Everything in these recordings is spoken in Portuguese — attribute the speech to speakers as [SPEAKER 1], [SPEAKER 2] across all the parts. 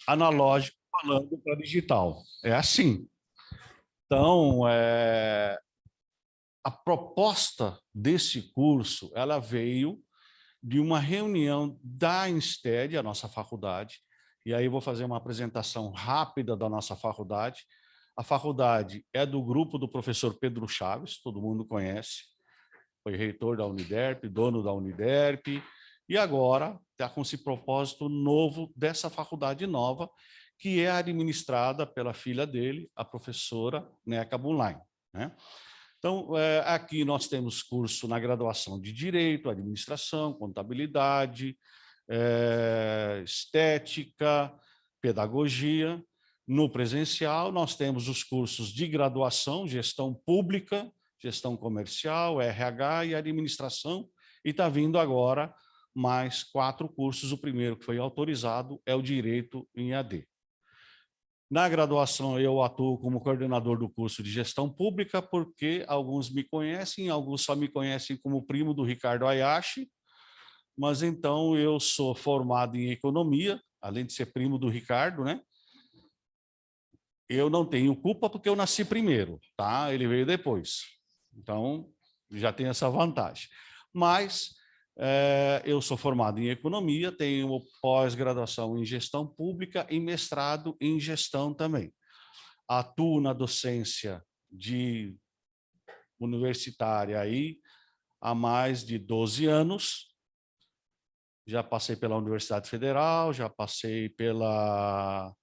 [SPEAKER 1] analógico falando para digital. É assim. Então, a proposta desse curso, ela veio de uma reunião da Insted, a nossa faculdade, e aí eu vou fazer uma apresentação rápida da nossa faculdade. A faculdade é do grupo do professor Pedro Chaves, todo mundo conhece, foi reitor da Uniderp, dono da Uniderp, e agora está com esse propósito novo dessa faculdade nova, que é administrada pela filha dele, a professora Neca Bunlain, né? Então, aqui nós temos curso na graduação de Direito, Administração, Contabilidade, Estética, Pedagogia. No presencial, nós temos os cursos de graduação, Gestão Pública, Gestão Comercial, RH e Administração, e está vindo agora mais 4 cursos. O primeiro que foi autorizado é o Direito em AD. Na graduação, eu atuo como coordenador do curso de Gestão Pública, porque alguns me conhecem, alguns só me conhecem como primo do Ricardo Hayashi, mas então eu sou formado em Economia, além de ser primo do Ricardo, né? Eu não tenho culpa porque eu nasci primeiro, tá? Ele veio depois. Então, já tem essa vantagem. Mas eu sou formado em Economia, tenho pós-graduação em Gestão Pública e mestrado em Gestão também. Atuo na docência universitária aí há mais de 12 anos. Já passei pela Universidade Federal, já passei pela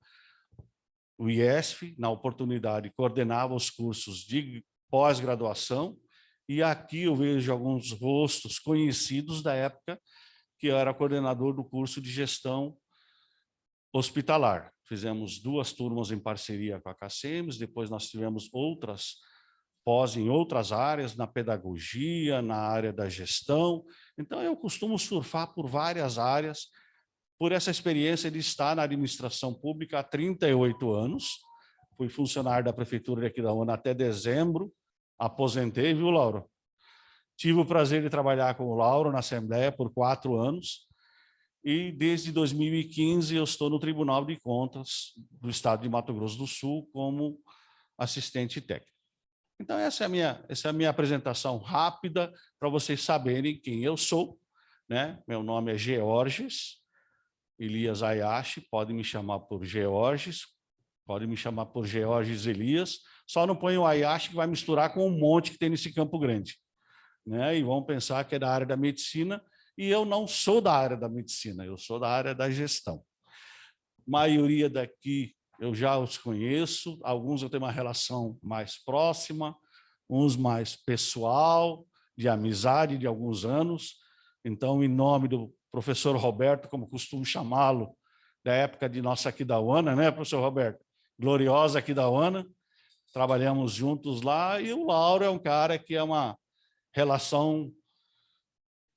[SPEAKER 1] UIESF, na oportunidade coordenava os cursos de pós-graduação, e aqui eu vejo alguns rostos conhecidos da época que eu era coordenador do curso de gestão hospitalar. Fizemos 2 turmas em parceria com a KCEMS, depois nós tivemos outras pós em outras áreas, na pedagogia, na área da gestão. Então, eu costumo surfar por várias áreas, por essa experiência de estar na administração pública há 38 anos. Fui funcionário da Prefeitura de Aquidauana até dezembro, aposentei, viu, Lauro? Tive o prazer de trabalhar com o Lauro na Assembleia por 4 anos, e desde 2015 eu estou no Tribunal de Contas do Estado de Mato Grosso do Sul como assistente técnico. Então, essa é a minha apresentação rápida para vocês saberem quem eu sou, né? Meu nome é Georges Elias Hayashi, pode me chamar por Georges, pode me chamar por Georges Elias, só não põe o Hayashi que vai misturar com um monte que tem nesse Campo Grande, né? E vão pensar que é da área da medicina, e eu não sou da área da medicina, eu sou da área da gestão. A maioria daqui eu já os conheço, alguns eu tenho uma relação mais próxima, uns mais pessoal, de amizade de alguns anos. Então, em nome do professor Roberto, como costumo chamá-lo, da época de nossa Aquidauana, né, professor Roberto? Gloriosa Aquidauana, trabalhamos juntos lá, e o Lauro é um cara que é uma relação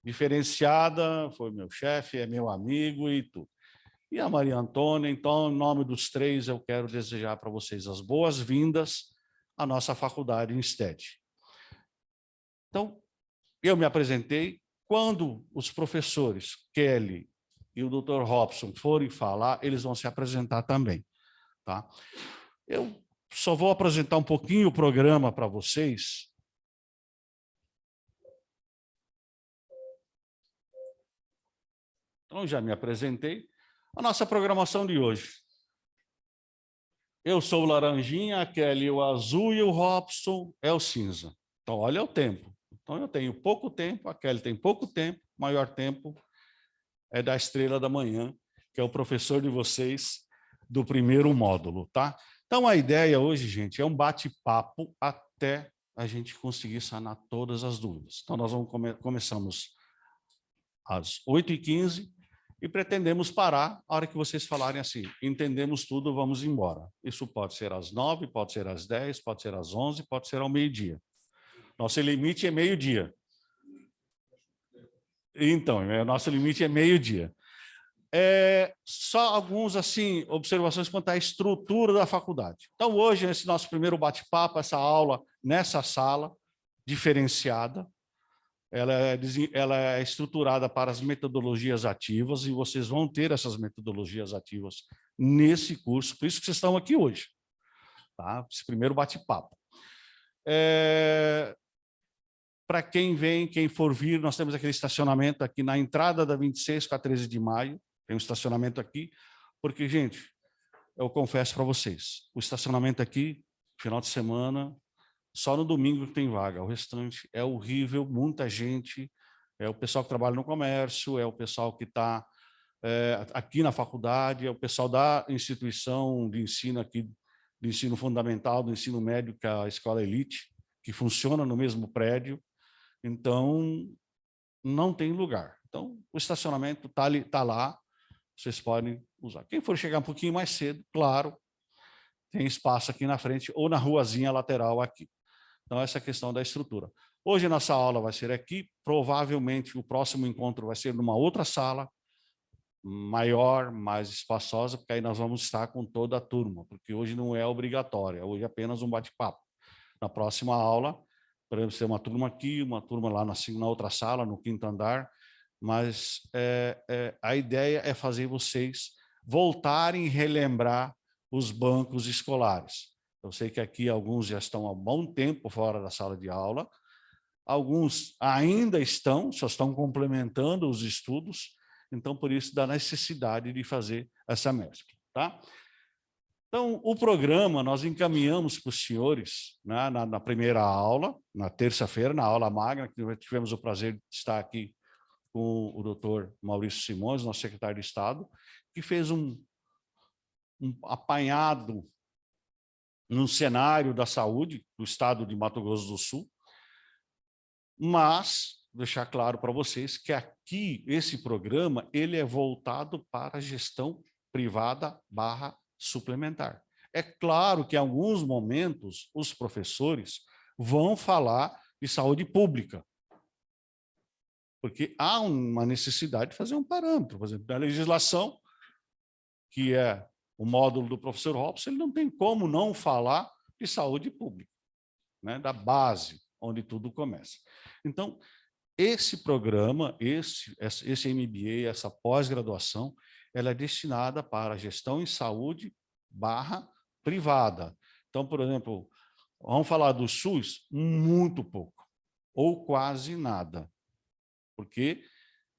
[SPEAKER 1] diferenciada, foi meu chefe, é meu amigo e tudo. E a Maria Antônia, então, em nome dos 3, eu quero desejar para vocês as boas-vindas à nossa faculdade em STED. Então, eu me apresentei. Quando os professores Kelly e o Dr. Robson forem falar, eles vão se apresentar também, tá? Eu só vou apresentar um pouquinho o programa para vocês. Então, já me apresentei. A nossa programação de hoje. Eu sou o laranjinha, a Kelly o azul e o Robson é o cinza. Então, olha o tempo. Então, eu tenho pouco tempo, a Kelly tem pouco tempo, o maior tempo é da Estrela da Manhã, que é o professor de vocês do primeiro módulo, tá? Então, a ideia hoje, gente, é um bate-papo até a gente conseguir sanar todas as dúvidas. Então, nós começamos às 8h15, e pretendemos parar a hora que vocês falarem assim, entendemos tudo, vamos embora. Isso pode ser às 9, pode ser às 10, pode ser às 11, pode ser ao meio-dia. Nosso limite é meio-dia. Então, nosso limite é meio-dia. Só algumas assim, observações quanto à estrutura da faculdade. Então, hoje, esse nosso primeiro bate-papo, essa aula nessa sala diferenciada, ela é estruturada para as metodologias ativas, e vocês vão ter essas metodologias ativas nesse curso, por isso que vocês estão aqui hoje, tá? Esse primeiro bate-papo. Para quem vem, quem for vir, nós temos aquele estacionamento aqui na entrada da 26 com a 13 de maio, tem um estacionamento aqui, porque, gente, eu confesso para vocês, o estacionamento aqui, final de semana, só no domingo que tem vaga, o restante é horrível, muita gente, é o pessoal que trabalha no comércio, é o pessoal que está aqui na faculdade, é o pessoal da instituição de ensino aqui, do ensino fundamental, do ensino médio, que é a Escola Elite, que funciona no mesmo prédio, então não tem lugar. Então, o estacionamento está lá, vocês podem usar. Quem for chegar um pouquinho mais cedo, claro, tem espaço aqui na frente ou na ruazinha lateral aqui. Então, essa é a questão da estrutura. Hoje, nossa aula vai ser aqui, provavelmente o próximo encontro vai ser numa outra sala, maior, mais espaçosa, porque aí nós vamos estar com toda a turma, porque hoje não é obrigatório, hoje é apenas um bate-papo. Na próxima aula, podemos ter uma turma aqui, uma turma lá na outra sala, no 5º andar, mas a ideia é fazer vocês voltarem a relembrar os bancos escolares. Eu sei que aqui alguns já estão há bom tempo fora da sala de aula, alguns ainda estão, só estão complementando os estudos, então por isso da necessidade de fazer essa mescla, tá? Então, o programa nós encaminhamos para os senhores, né, na primeira aula, na terça-feira, na aula magna, que tivemos o prazer de estar aqui com o doutor Maurício Simões, nosso secretário de Estado, que fez um apanhado no cenário da saúde do estado de Mato Grosso do Sul, mas deixar claro para vocês que aqui, esse programa, ele é voltado para a gestão privada / suplementar. É claro que em alguns momentos os professores vão falar de saúde pública, porque há uma necessidade de fazer um parâmetro. Por exemplo, a legislação, que é o módulo do professor Robson, ele não tem como não falar de saúde pública, né, da base, onde tudo começa. Então, esse programa, esse MBA, essa pós-graduação, ela é destinada para a gestão em saúde / privada. Então, por exemplo, vamos falar do SUS? Muito pouco, ou quase nada, porque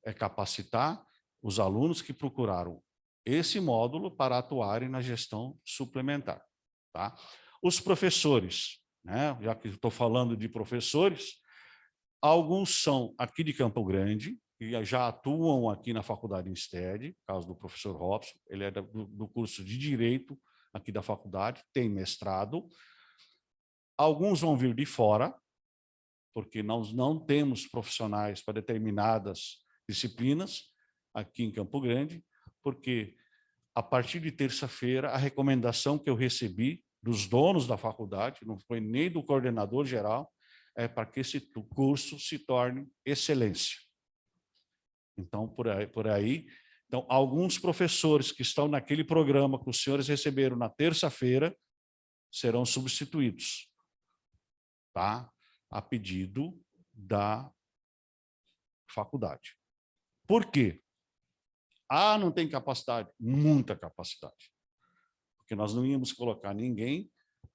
[SPEAKER 1] é capacitar os alunos que procuraram esse módulo para atuarem na gestão suplementar, tá? Os professores, né? Já que estou falando de professores, alguns são aqui de Campo Grande, e já atuam aqui na faculdade Insted, caso do professor Robson, ele é do curso de Direito aqui da faculdade, tem mestrado. Alguns vão vir de fora, porque nós não temos profissionais para determinadas disciplinas aqui em Campo Grande, porque a partir de terça-feira, a recomendação que eu recebi dos donos da faculdade, não foi nem do coordenador geral, é para que esse curso se torne excelência. Então, por aí, então, alguns professores que estão naquele programa que os senhores receberam na terça-feira serão substituídos, tá? A pedido da faculdade. Por quê? Ah, não tem capacidade? Muita capacidade. Porque nós não íamos colocar ninguém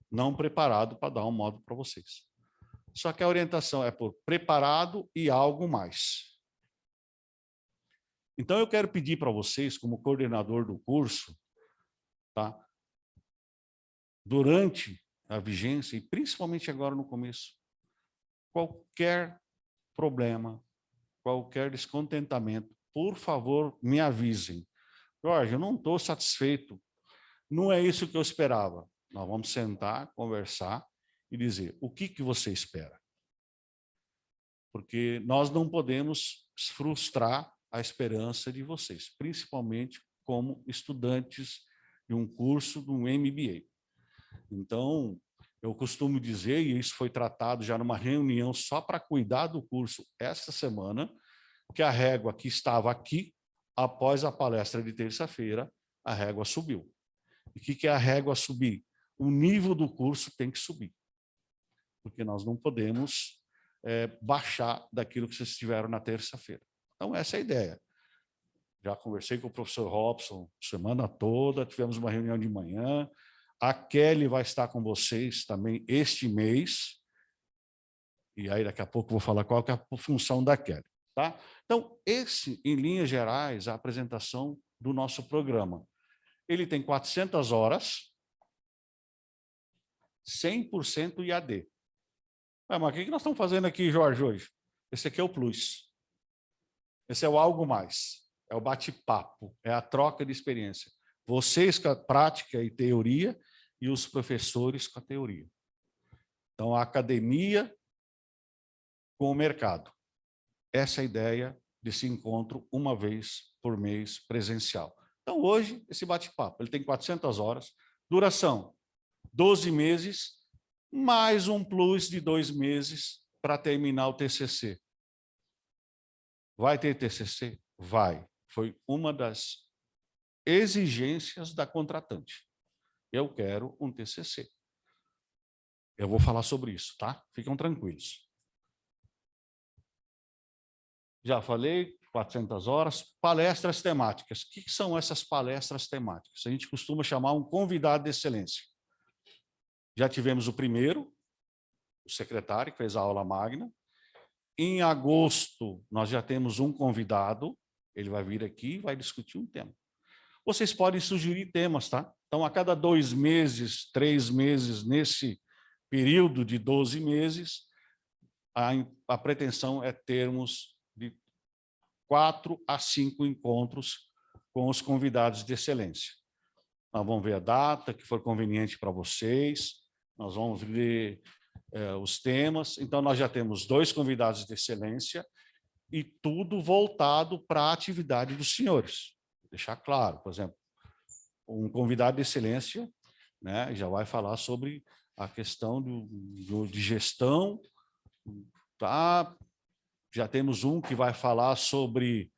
[SPEAKER 1] não preparado para dar um módulo para vocês. Só que a orientação é por preparado e algo mais. Então, eu quero pedir para vocês, como coordenador do curso, tá? Durante a vigência, e principalmente agora no começo, qualquer problema, qualquer descontentamento, por favor, me avisem. Jorge, eu não estou satisfeito, não é isso que eu esperava. Nós vamos sentar, conversar e dizer o que você espera. Porque nós não podemos frustrar a esperança de vocês, principalmente como estudantes de um curso, de um MBA. Então, eu costumo dizer, e isso foi tratado já numa reunião só para cuidar do curso esta semana, que a régua que estava aqui, após a palestra de terça-feira, a régua subiu. E o que é a régua subir? O nível do curso tem que subir. Porque nós não podemos baixar daquilo que vocês tiveram na terça-feira. Então, essa é a ideia. Já conversei com o professor Robson semana toda, tivemos uma reunião de manhã. A Kelly vai estar com vocês também este mês. E aí, daqui a pouco, eu vou falar qual que é a função da Kelly. Tá? Então, esse, em linhas gerais, a apresentação do nosso programa. Ele tem 400 horas, 100% IAD. Mas o que nós estamos fazendo aqui, Jorge, hoje? Esse aqui é o plus. Esse é o algo mais. É o bate-papo, é a troca de experiência. Vocês com a prática e teoria e os professores com a teoria. Então, a academia com o mercado. Essa é a ideia desse encontro uma vez por mês presencial. Então, hoje, esse bate-papo, ele tem 400 horas, duração 12 meses, mais um plus de 2 meses para terminar o TCC. Vai ter TCC? Vai. Foi uma das exigências da contratante. Eu quero um TCC. Eu vou falar sobre isso, tá? Fiquem tranquilos. Já falei, 400 horas. Palestras temáticas. O que são essas palestras temáticas? A gente costuma chamar um convidado de excelência. Já tivemos o primeiro, o secretário, que fez a aula magna. Em agosto, nós já temos um convidado, ele vai vir aqui e vai discutir um tema. Vocês podem sugerir temas, tá? Então, a cada 2 meses, 3 meses, nesse período de 12 meses, a pretensão é termos de 4 a 5 encontros com os convidados de excelência. Nós vamos ver a data que for conveniente para vocês, nós vamos ver os temas. Então, nós já temos 2 convidados de excelência e tudo voltado para a atividade dos senhores. Deixar claro, por exemplo, um convidado de excelência, né, já vai falar sobre a questão de gestão, tá? Já temos um que vai falar sobre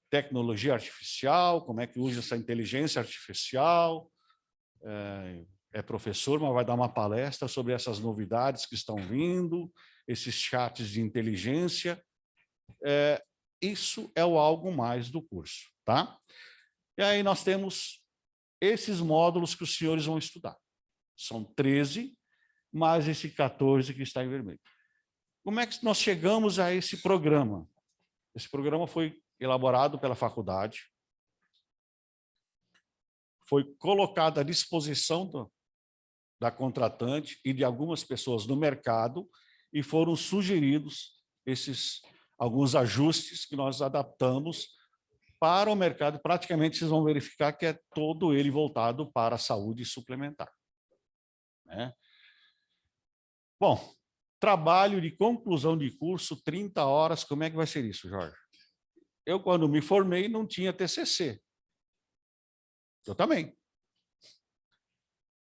[SPEAKER 1] tecnologia artificial, como é que usa essa inteligência artificial, é professor, mas vai dar uma palestra sobre essas novidades que estão vindo, esses chats de inteligência. Isso é o algo mais do curso, tá? E aí nós temos esses módulos que os senhores vão estudar. São 13, mais esse 14 que está em vermelho. Como é que nós chegamos a esse programa? Esse programa foi elaborado pela faculdade, foi colocado à disposição da contratante e de algumas pessoas no mercado e foram sugeridos alguns ajustes que nós adaptamos para o mercado. Praticamente, vocês vão verificar que é todo ele voltado para a saúde suplementar. Né? Bom, trabalho de conclusão de curso, 30 horas, como é que vai ser isso, Jorge? Eu, quando me formei, não tinha TCC. Eu também.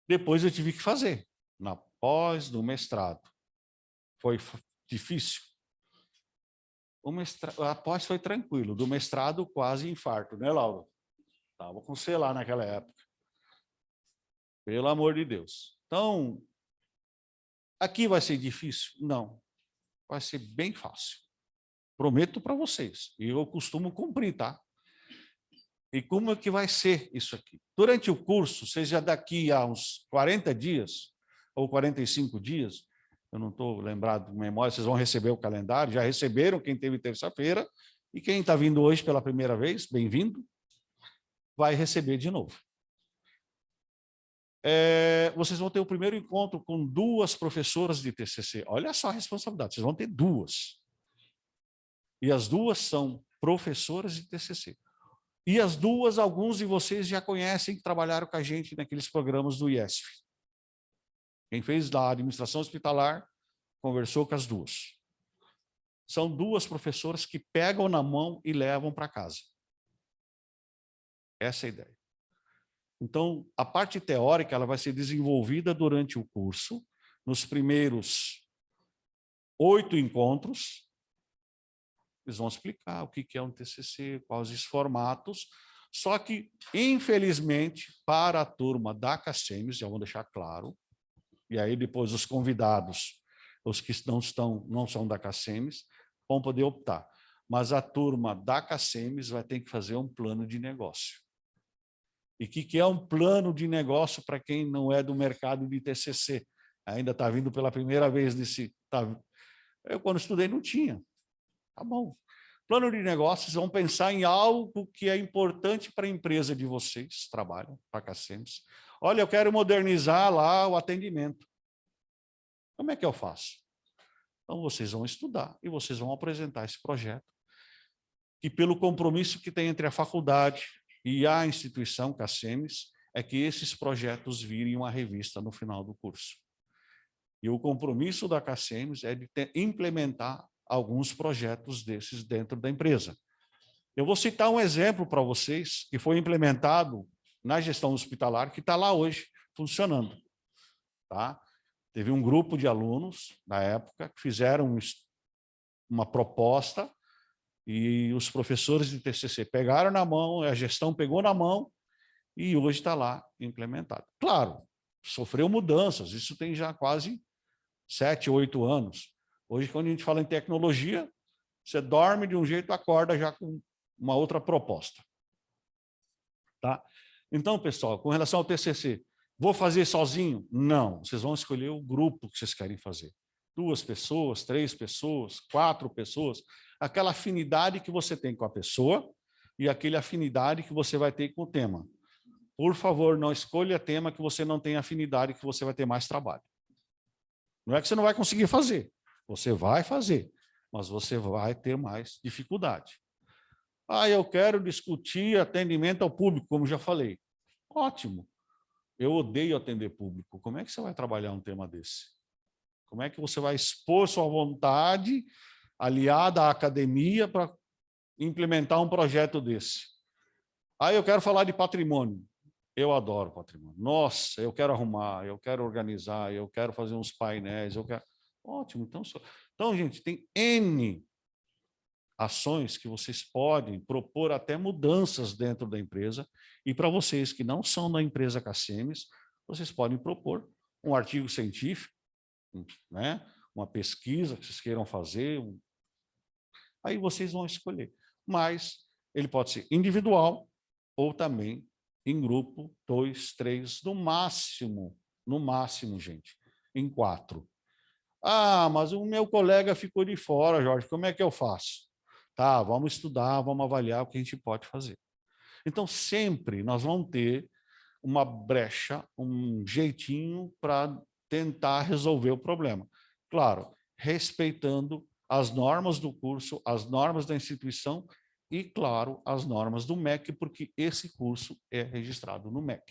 [SPEAKER 1] Depois eu tive que fazer, na pós do mestrado. Foi difícil. A pós foi tranquilo, do mestrado quase infarto, né, Laura? Estava com você lá naquela época. Pelo amor de Deus. Então, aqui vai ser difícil? Não. Vai ser bem fácil. Prometo para vocês. E eu costumo cumprir, tá? E como é que vai ser isso aqui? Durante o curso, seja daqui a uns 40 dias ou 45 dias, eu não estou lembrado de memória, vocês vão receber o calendário, já receberam quem teve terça-feira, e quem está vindo hoje pela primeira vez, bem-vindo, vai receber de novo. Vocês vão ter o primeiro encontro com 2 professoras de TCC. Olha só a responsabilidade, vocês vão ter 2. E as 2 são professoras de TCC. E as 2, alguns de vocês já conhecem, que trabalharam com a gente naqueles programas do IESF. Quem fez da administração hospitalar, conversou com as 2. São 2 professoras que pegam na mão e levam para casa. Essa é a ideia. Então, a parte teórica ela vai ser desenvolvida durante o curso, nos primeiros 8 encontros. Eles vão explicar o que é um TCC, quais os formatos, só que, infelizmente, para a turma da CACEMES, já vou deixar claro, e aí depois os convidados, os que não são da CACEMES, vão poder optar. Mas a turma da CACEMES vai ter que fazer um plano de negócio. E o que é um plano de negócio para quem não é do mercado de TCC? Ainda está vindo pela primeira vez nesse... Eu, quando estudei, não tinha. Tá bom. Plano de negócios, vão pensar em algo que é importante para a empresa de vocês, trabalham para a CACEMES. Olha, eu quero modernizar lá o atendimento. Como é que eu faço? Então, vocês vão estudar e vocês vão apresentar esse projeto. E pelo compromisso que tem entre a faculdade e a instituição CACEMES, é que esses projetos virem uma revista no final do curso. E o compromisso da CACEMES é de implementar alguns projetos desses dentro da empresa. Eu vou citar um exemplo para vocês que foi implementado na gestão hospitalar, que está lá hoje, funcionando. Tá? Teve um grupo de alunos, na época, que fizeram uma proposta e os professores de TCC pegaram na mão, a gestão pegou na mão e hoje está lá implementado. Claro, sofreu mudanças, isso tem já quase 7, 8 anos. Hoje, quando a gente fala em tecnologia, você dorme de um jeito, acorda já com uma outra proposta. Tá? Então, pessoal, com relação ao TCC, vou fazer sozinho? Não, vocês vão escolher o grupo que vocês querem fazer. 2 pessoas, 3 pessoas, 4 pessoas, aquela afinidade que você tem com a pessoa e aquela afinidade que você vai ter com o tema. Por favor, não escolha tema que você não tem afinidade, que você vai ter mais trabalho. Não é que você não vai conseguir fazer, você vai fazer, mas você vai ter mais dificuldade. Ah, eu quero discutir atendimento ao público, como já falei. Ótimo. Eu odeio atender público. Como é que você vai trabalhar um tema desse? Como é que você vai expor sua vontade, aliada à academia, para implementar um projeto desse? Ah, eu quero falar de patrimônio. Eu adoro patrimônio. Nossa, eu quero arrumar, eu quero organizar, eu quero fazer uns painéis, eu quero... Ótimo. Então, gente, tem N ações que vocês podem propor até mudanças dentro da empresa, e para vocês que não são da empresa CACEMES, vocês podem propor um artigo científico, né? Uma pesquisa que vocês queiram fazer, aí vocês vão escolher. Mas ele pode ser individual ou também em grupo, 2, 3, no máximo, gente, em 4. Ah, mas o meu colega ficou de fora, Jorge, como é que eu faço? Tá, vamos estudar, vamos avaliar o que a gente pode fazer. Então, sempre nós vamos ter uma brecha, um jeitinho para tentar resolver o problema. Claro, respeitando as normas do curso, as normas da instituição e, claro, as normas do MEC, porque esse curso é registrado no MEC.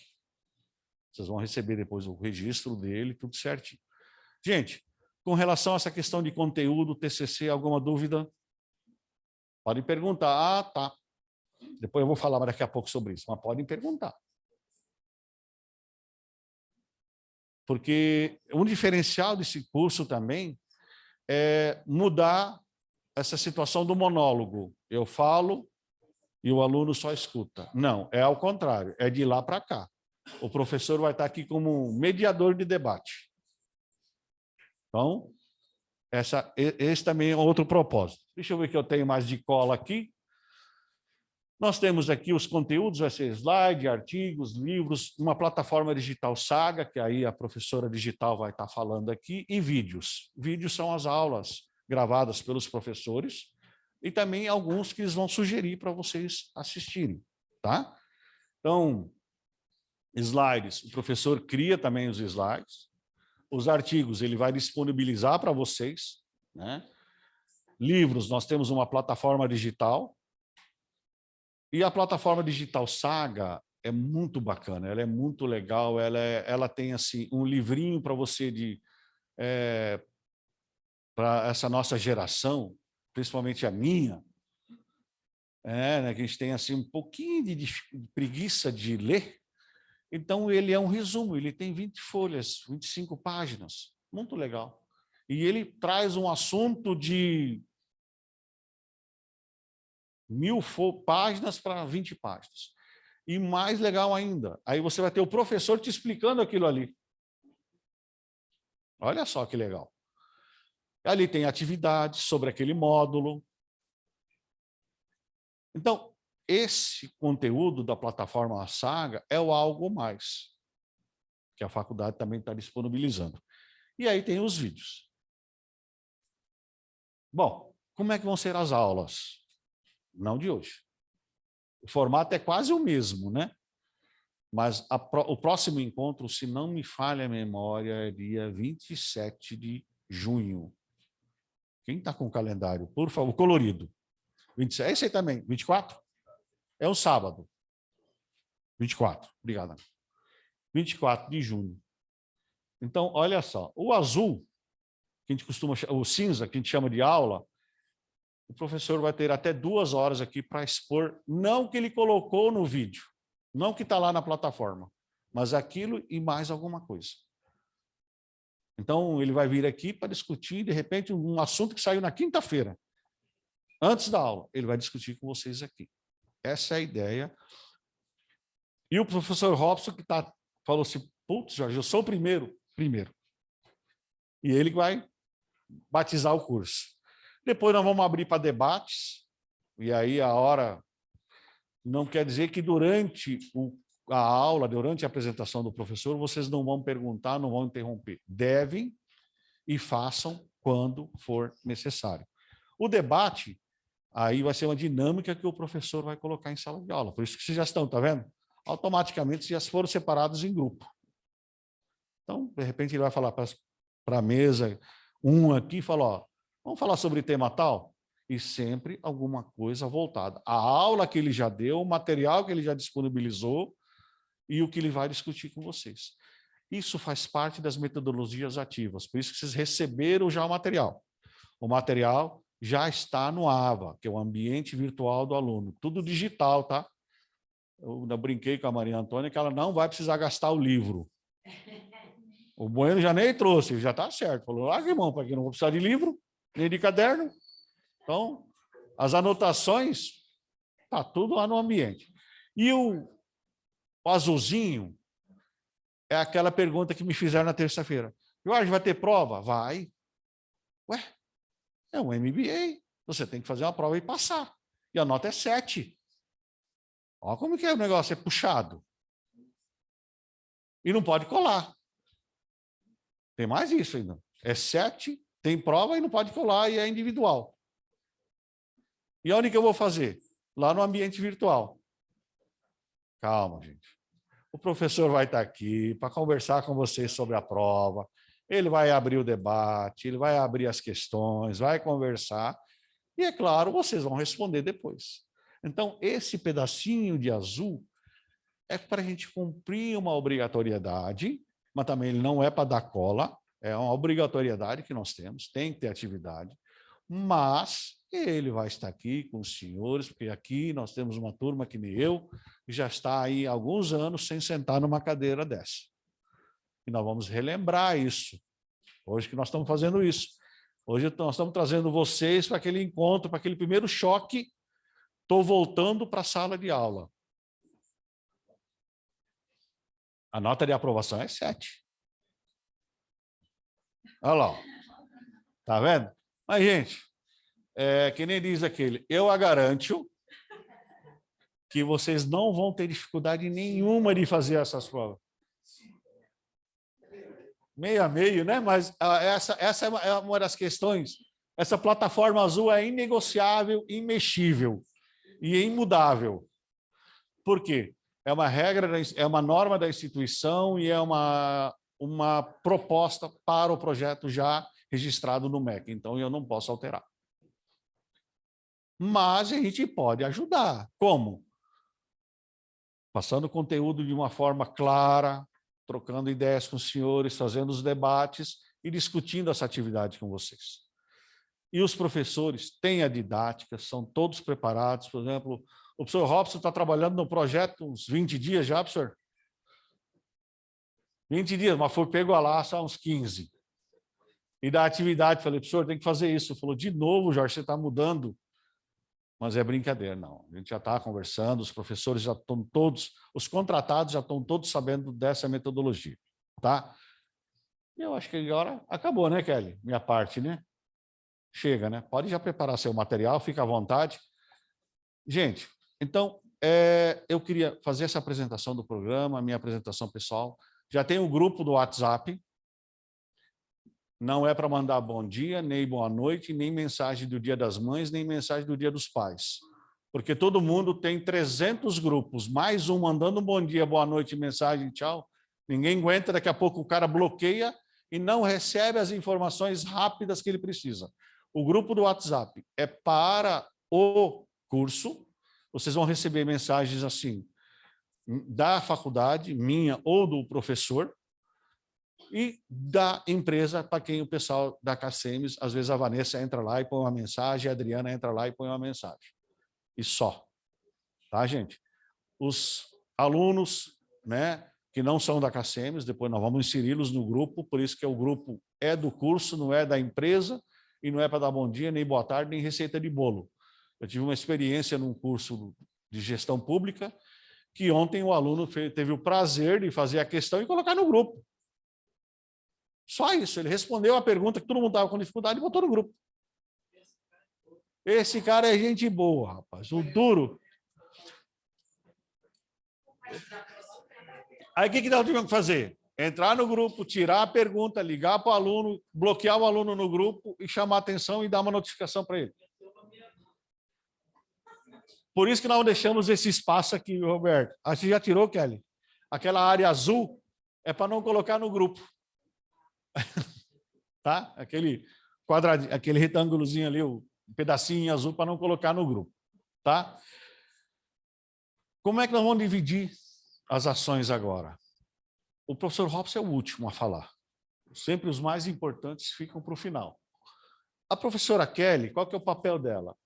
[SPEAKER 1] Vocês vão receber depois o registro dele, tudo certinho. Gente, com relação a essa questão de conteúdo, TCC, alguma dúvida? Podem perguntar. Ah, tá. Depois eu vou falar daqui a pouco sobre isso, mas podem perguntar. Porque um diferencial desse curso também é mudar essa situação do monólogo. Eu falo e o aluno só escuta. Não, é ao contrário, é de lá para cá. O professor vai estar aqui como mediador de debate. Então, esse também é outro propósito. Deixa eu ver que eu tenho mais de cola aqui. Nós temos aqui os conteúdos, vai ser slide, artigos, livros, uma plataforma digital Saga, que aí a professora digital vai estar falando aqui, e vídeos. Vídeos são as aulas gravadas pelos professores e também alguns que eles vão sugerir para vocês assistirem, tá? Então, slides, o professor cria também os slides. Os artigos ele vai disponibilizar para vocês, né? Livros, nós temos uma plataforma digital. E a plataforma digital Saga é muito bacana, ela é muito legal, ela tem assim um livrinho para você para essa nossa geração, principalmente a minha, né, que a gente tem assim um pouquinho de preguiça de ler. Então ele é um resumo, ele tem 20 folhas, 25 páginas, muito legal. E ele traz um assunto de 1000 páginas para 20 páginas. E mais legal ainda, aí você vai ter o professor te explicando aquilo ali. Olha só que legal. Ali tem atividades sobre aquele módulo. Então, esse conteúdo da plataforma Saga é o algo mais, que a faculdade também está disponibilizando. E aí tem os vídeos. Bom, como é que vão ser as aulas? Não de hoje. O formato é quase o mesmo, né? Mas o próximo encontro, se não me falha a memória, é dia 27 de junho. Quem está com o calendário, por favor, colorido. 27, esse aí também, 24? É um sábado. 24, obrigado. 24 de junho. Então, olha só, o azul, que a gente costuma, o cinza, que a gente chama de aula, o professor vai ter até 2 horas aqui para expor, não o que ele colocou no vídeo, não o que está lá na plataforma, mas aquilo e mais alguma coisa. Então, ele vai vir aqui para discutir, de repente, um assunto que saiu na quinta-feira, antes da aula, ele vai discutir com vocês aqui. Essa é a ideia. E o professor Robson, que falou assim, putz, Jorge, eu sou o primeiro. E ele vai batizar o curso. Depois nós vamos abrir para debates, e aí a hora não quer dizer que durante a aula, durante a apresentação do professor, vocês não vão perguntar, não vão interromper. Devem e façam quando for necessário. O debate, aí vai ser uma dinâmica que o professor vai colocar em sala de aula. Por isso que vocês já estão, tá vendo? Automaticamente já foram separados em grupo. Então, de repente, ele vai falar para a mesa, um aqui, e fala, ó, vamos falar sobre tema tal? E sempre alguma coisa voltada. A aula que ele já deu, o material que ele já disponibilizou e o que ele vai discutir com vocês. Isso faz parte das metodologias ativas, por isso que vocês receberam já o material. O material já está no AVA, que é o ambiente virtual do aluno. Tudo digital, tá? Eu ainda brinquei com a Maria Antônia que ela não vai precisar gastar o livro. O Bueno já nem trouxe, ele já está certo. Falou, larga mão, para que não vou precisar de livro, nem de caderno. Então, as anotações, está tudo lá no ambiente. E o azulzinho é aquela pergunta que me fizeram na terça-feira. Jorge, vai ter prova? Vai. Ué, é um MBA. Você tem que fazer uma prova e passar. E a nota é 7. Olha como que é o negócio, é puxado. E não pode colar. Tem mais isso ainda. É 7, tem prova e não pode colar e é individual. E onde que eu vou fazer? Lá no ambiente virtual. Calma, gente. O professor vai estar aqui para conversar com vocês sobre a prova. Ele vai abrir o debate, ele vai abrir as questões, vai conversar. E, é claro, vocês vão responder depois. Então, esse pedacinho de azul é para a gente cumprir uma obrigatoriedade, mas também ele não é para dar cola, é uma obrigatoriedade que nós temos, tem que ter atividade, mas ele vai estar aqui com os senhores, porque aqui nós temos uma turma que nem eu, que já está aí há alguns anos sem sentar numa cadeira dessa. E nós vamos relembrar isso, hoje que nós estamos fazendo isso. Hoje nós estamos trazendo vocês para aquele encontro, para aquele primeiro choque, estou voltando para a sala de aula. A nota de aprovação é 7. Olha lá. Tá vendo? Mas, gente, que nem diz aquele, eu a garanto que vocês não vão ter dificuldade nenhuma de fazer essas provas. Meio a meio, né? Mas essa é uma das questões. Essa plataforma azul é inegociável, imexível e imudável. Por quê? É uma regra, é uma norma da instituição e é uma proposta para o projeto já registrado no MEC. Então, eu não posso alterar. Mas a gente pode ajudar. Como? Passando o conteúdo de uma forma clara, trocando ideias com os senhores, fazendo os debates e discutindo essa atividade com vocês. E os professores têm a didática, são todos preparados. Por exemplo, o professor Robson está trabalhando no projeto uns 20 dias já, professor? 20 dias, mas foi pego a laço há uns 15. E da atividade, falei, professor, tem que fazer isso. Falou, de novo, Jorge, você está mudando. Mas é brincadeira, não. A gente já está conversando, os professores já estão todos, os contratados já estão todos sabendo dessa metodologia, tá? Eu acho que agora acabou, né, Kelly? Minha parte, né? Chega, né? Pode já preparar seu material, fica à vontade. Gente, então, eu queria fazer essa apresentação do programa, a minha apresentação pessoal. Já tem o grupo do WhatsApp. Não é para mandar bom dia, nem boa noite, nem mensagem do Dia das Mães, nem mensagem do Dia dos Pais. Porque todo mundo tem 300 grupos, mais um mandando bom dia, boa noite, mensagem, tchau. Ninguém aguenta, daqui a pouco o cara bloqueia e não recebe as informações rápidas que ele precisa. O grupo do WhatsApp é para o curso. Vocês vão receber mensagens assim, da faculdade, minha ou do professor, e da empresa para quem o pessoal da KCMs, às vezes a Vanessa entra lá e põe uma mensagem, a Adriana entra lá e põe uma mensagem. E só. Tá, gente? Os alunos, né, que não são da KCMs, depois nós vamos inseri-los no grupo, por isso que o grupo é do curso, não é da empresa, e não é para dar bom dia, nem boa tarde, nem receita de bolo. Eu tive uma experiência num curso de gestão pública, que ontem o aluno teve o prazer de fazer a questão e colocar no grupo. Só isso, ele respondeu a pergunta que todo mundo estava com dificuldade e botou no grupo. Esse cara é gente boa, rapaz. O duro. Aí o que nós tivemos que fazer? Entrar no grupo, tirar a pergunta, ligar para o aluno, bloquear o aluno no grupo e chamar a atenção e dar uma notificação para ele. Por isso que nós deixamos esse espaço aqui, Roberto. Ah, você já tirou, Kelly? Aquela área azul é para não colocar no grupo. Tá? Aquele quadradinho, aquele retângulozinho ali, o pedacinho azul para não colocar no grupo, tá? Como é que nós vamos dividir as ações agora? O professor Robson é o último a falar. Sempre os mais importantes ficam para o final. A professora Kelly, qual que é o papel dela?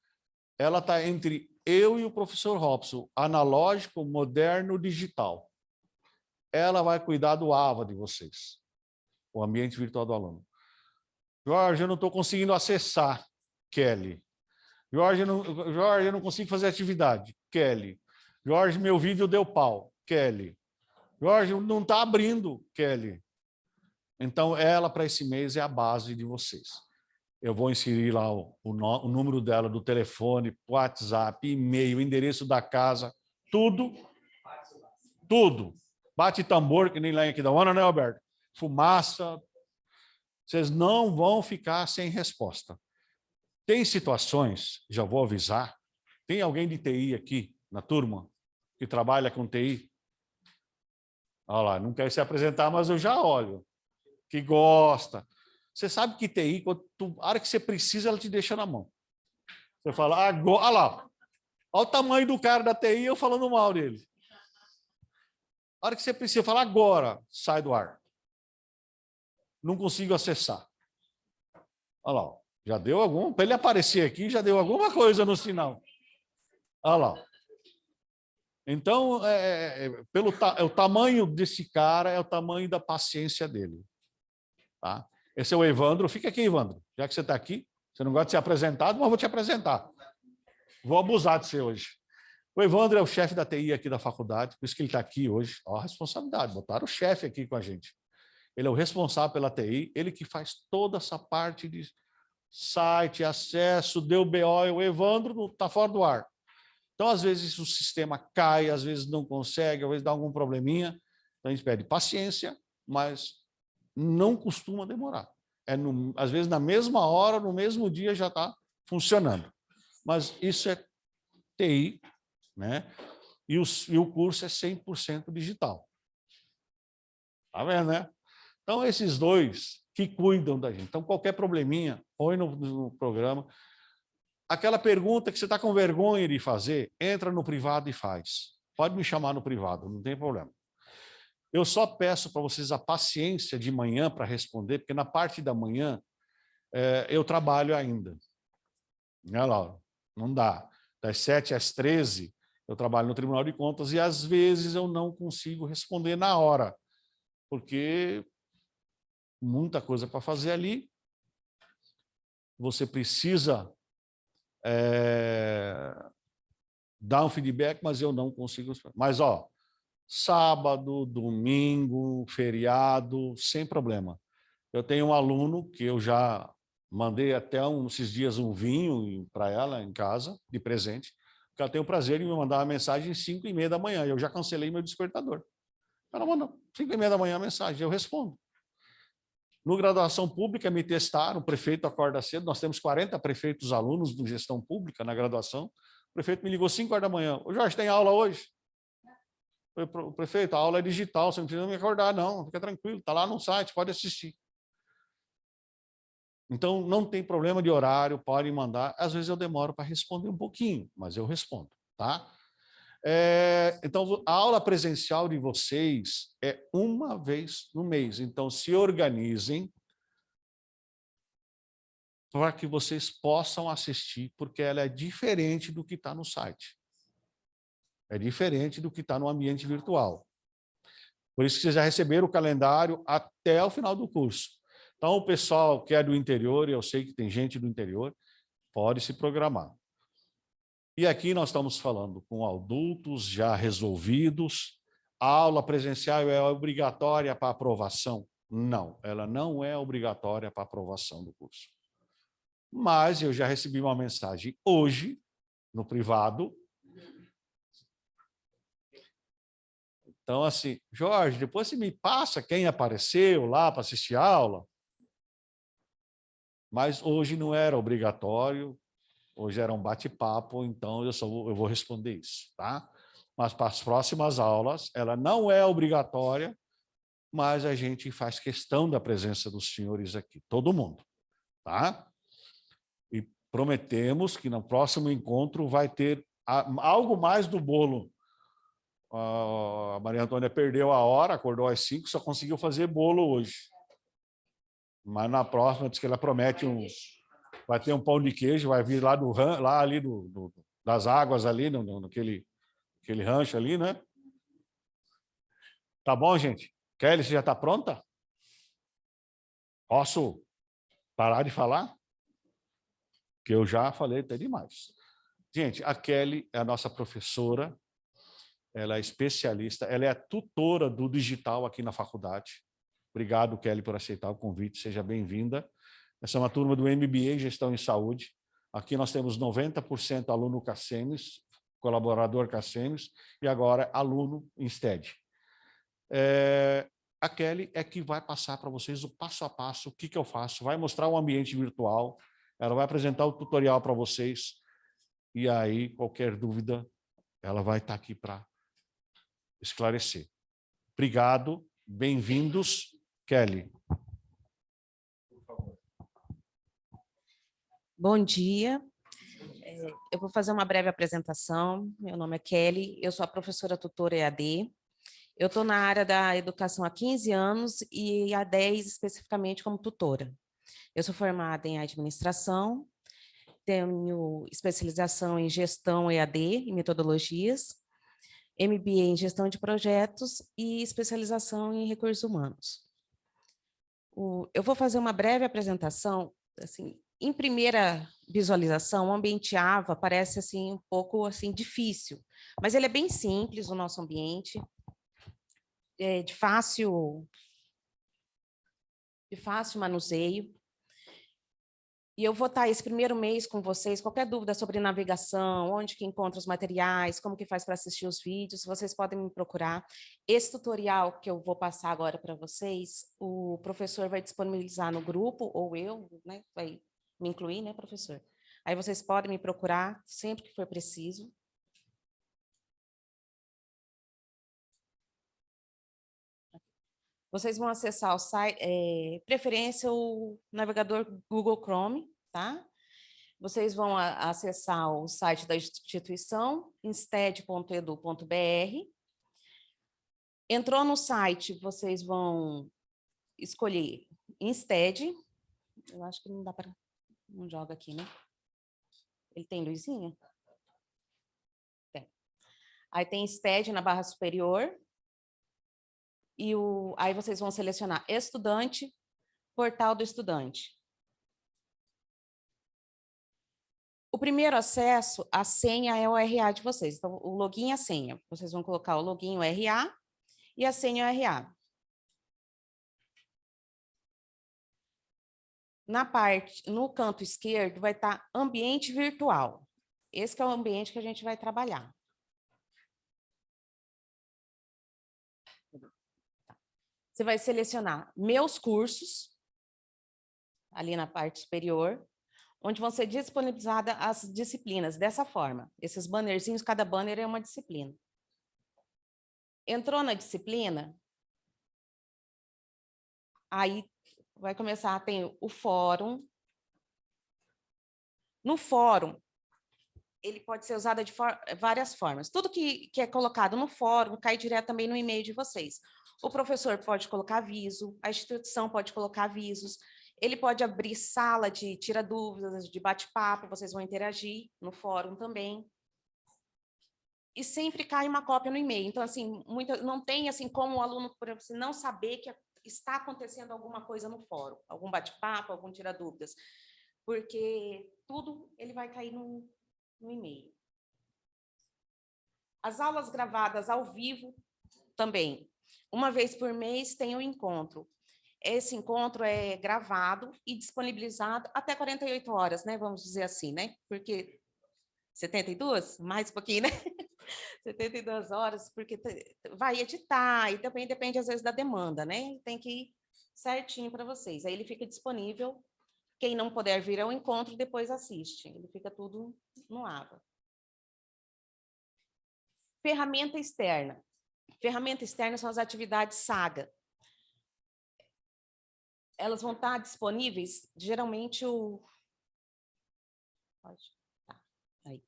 [SPEAKER 1] Ela está entre eu e o professor Robson, analógico, moderno, digital. Ela vai cuidar do AVA de vocês, o ambiente virtual do aluno. Jorge, eu não estou conseguindo acessar. Kelly. Jorge, eu não consigo fazer atividade. Kelly. Jorge, meu vídeo deu pau. Kelly. Jorge, não está abrindo. Kelly. Então, ela, para esse mês, é a base de vocês. Eu vou inserir lá o número dela, do telefone, WhatsApp, e-mail, endereço da casa, tudo. Tudo. Bate tambor, que nem lá em Aquidauana, né, Alberto? Fumaça. Vocês não vão ficar sem resposta. Tem situações, já vou avisar, tem alguém de TI aqui na turma que trabalha com TI? Olha lá, não quer se apresentar, mas eu já olho. Que gosta. Você sabe que TI, a hora que você precisa, ela te deixa na mão. Você fala, agora, olha lá, olha o tamanho do cara da TI, eu falando mal dele. A hora que você precisa, fala agora, sai do ar. Não consigo acessar. Olha lá, já deu algum, para ele aparecer aqui, já deu alguma coisa no sinal. Olha lá. Então, o tamanho desse cara é o tamanho da paciência dele. Tá? Esse é o Evandro. Fica aqui, Evandro. Já que você está aqui, você não gosta de ser apresentado, mas vou te apresentar. Vou abusar de você hoje. O Evandro é o chefe da TI aqui da faculdade, por isso que ele está aqui hoje. Ó, a responsabilidade, botaram o chefe aqui com a gente. Ele é o responsável pela TI, ele que faz toda essa parte de site, acesso, deu BO, o Evandro está fora do ar. Então, às vezes, o sistema cai, às vezes não consegue, às vezes dá algum probleminha. Então, a gente pede paciência, mas não costuma demorar. Às vezes, na mesma hora, no mesmo dia, já está funcionando. Mas isso é TI, né? E o curso é 100% digital. Tá vendo, né? Então, esses dois que cuidam da gente. Então, qualquer probleminha, põe no programa. Aquela pergunta que você está com vergonha de fazer, entra no privado e faz. Pode me chamar no privado, não tem problema. Eu só peço para vocês a paciência de manhã para responder, porque na parte da manhã eu trabalho ainda. Olha lá, não dá. Das 7 às 13, eu trabalho no Tribunal de Contas e às vezes eu não consigo responder na hora, porque muita coisa para fazer ali. Você precisa dar um feedback, mas eu não consigo. Mas, sábado, domingo, feriado, sem problema. Eu tenho um aluno que eu já mandei até esses dias um vinho para ela em casa, de presente, porque ela tem o prazer de me mandar uma mensagem às 5h30 da manhã. Eu já cancelei meu despertador. Ela manda 5h30 da manhã a mensagem, eu respondo. No graduação pública, me testaram, o prefeito acorda cedo, nós temos 40 prefeitos alunos de gestão pública na graduação. O prefeito me ligou 5h da manhã. Ô, Jorge, tem aula hoje? O prefeito, a aula é digital, você não precisa me acordar, não, fica tranquilo, está lá no site, pode assistir. Então, não tem problema de horário, pode mandar. Às vezes eu demoro para responder um pouquinho, mas eu respondo, tá? Então, a aula presencial de vocês é uma vez no mês. Então, se organizem para que vocês possam assistir, porque ela é diferente do que está no site. É diferente do que está no ambiente virtual. Por isso que vocês já receberam o calendário até o final do curso. Então, o pessoal que é do interior, e eu sei que tem gente do interior, pode se programar. E aqui nós estamos falando com adultos já resolvidos. A aula presencial é obrigatória para aprovação? Não, ela não é obrigatória para aprovação do curso. Mas eu já recebi uma mensagem hoje, no privado. Então, assim, Jorge, depois você me passa quem apareceu lá para assistir a aula. Mas hoje não era obrigatório, hoje era um bate-papo, então eu vou responder isso, tá? Mas para as próximas aulas, ela não é obrigatória, mas a gente faz questão da presença dos senhores aqui, todo mundo, tá? E prometemos que no próximo encontro vai ter algo mais do bolo. A Maria Antônia perdeu a hora, acordou às 5, só conseguiu fazer bolo hoje. Mas na próxima, diz que ela promete vai ter um pão de queijo, vai vir lá ali das águas ali, naquele rancho ali, né? Tá bom, gente? Kelly, você já está pronta? Posso parar de falar? Que eu já falei até demais. Gente, a Kelly é a nossa professora, ela é especialista, ela é a tutora do digital aqui na faculdade. Obrigado, Kelly, por aceitar o convite, seja bem-vinda. Essa é uma turma do MBA Gestão em Saúde. Aqui nós temos 90% aluno Cacemes, colaborador Cacemes, e agora aluno Insted. A Kelly é que vai passar para vocês o passo a passo, o que eu faço, vai mostrar o ambiente virtual, ela vai apresentar o tutorial para vocês, e aí, qualquer dúvida, ela vai estar aqui para esclarecer. Obrigado, bem-vindos, Kelly.
[SPEAKER 2] Bom dia. Eu vou fazer uma breve apresentação. Meu nome é Kelly, eu sou a professora tutora EAD. Eu estou na área da educação há 15 anos e há 10 especificamente como tutora. Eu sou formada em administração, tenho especialização em gestão EAD e metodologias, MBA em gestão de projetos e especialização em recursos humanos. Eu vou fazer uma breve apresentação, assim, em primeira visualização, o ambiente Java parece assim um pouco assim difícil, mas ele é bem simples, o nosso ambiente, é de fácil manuseio. E eu vou estar esse primeiro mês com vocês, qualquer dúvida sobre navegação, onde que encontra os materiais, como que faz para assistir os vídeos, vocês podem me procurar. Esse tutorial que eu vou passar agora para vocês, o professor vai disponibilizar no grupo, ou eu, né, vai me incluir, né, professor? Aí vocês podem me procurar sempre que for preciso. Vocês vão acessar o site, preferência o navegador Google Chrome, tá? Vocês vão acessar o site da instituição, insted.edu.br. Entrou no site, vocês vão escolher Insted. Eu acho que não dá para... Não joga aqui, né? Ele tem luzinha? Tem. Aí tem Insted na barra superior. E aí vocês vão selecionar estudante, portal do estudante. O primeiro acesso, a senha é o RA de vocês. Então, o login e a senha. Vocês vão colocar o login, o RA, e a senha, o RA. no canto esquerdo vai estar ambiente virtual. Esse que é o ambiente que a gente vai trabalhar. Você vai selecionar meus cursos, ali na parte superior, onde vão ser disponibilizadas as disciplinas, dessa forma. Esses bannerzinhos, cada banner é uma disciplina. Entrou na disciplina, aí vai começar, tem o fórum. No fórum, ele pode ser usado de várias formas. Tudo que é colocado no fórum cai direto também no e-mail de vocês. O professor pode colocar aviso, a instituição pode colocar avisos, ele pode abrir sala de tira dúvidas, de bate-papo, vocês vão interagir no fórum também. E sempre cai uma cópia no e-mail. Então, assim, não tem assim como o aluno, por exemplo, não saber que está acontecendo alguma coisa no fórum, algum bate-papo, algum tira dúvidas, porque tudo ele vai cair no e-mail. As aulas gravadas ao vivo também. Uma vez por mês tem um encontro. Esse encontro é gravado e disponibilizado até 48 horas, né? Vamos dizer assim, né? Porque 72? Mais um pouquinho, né? 72 horas, porque vai editar e também depende, às vezes, da demanda, né? Tem que ir certinho para vocês. Aí ele fica disponível. Quem não puder vir ao encontro, depois assiste. Ele fica tudo no Ava. Ferramenta externa. Ferramenta externa são as atividades Saga. Elas vão estar disponíveis, geralmente tá, aí.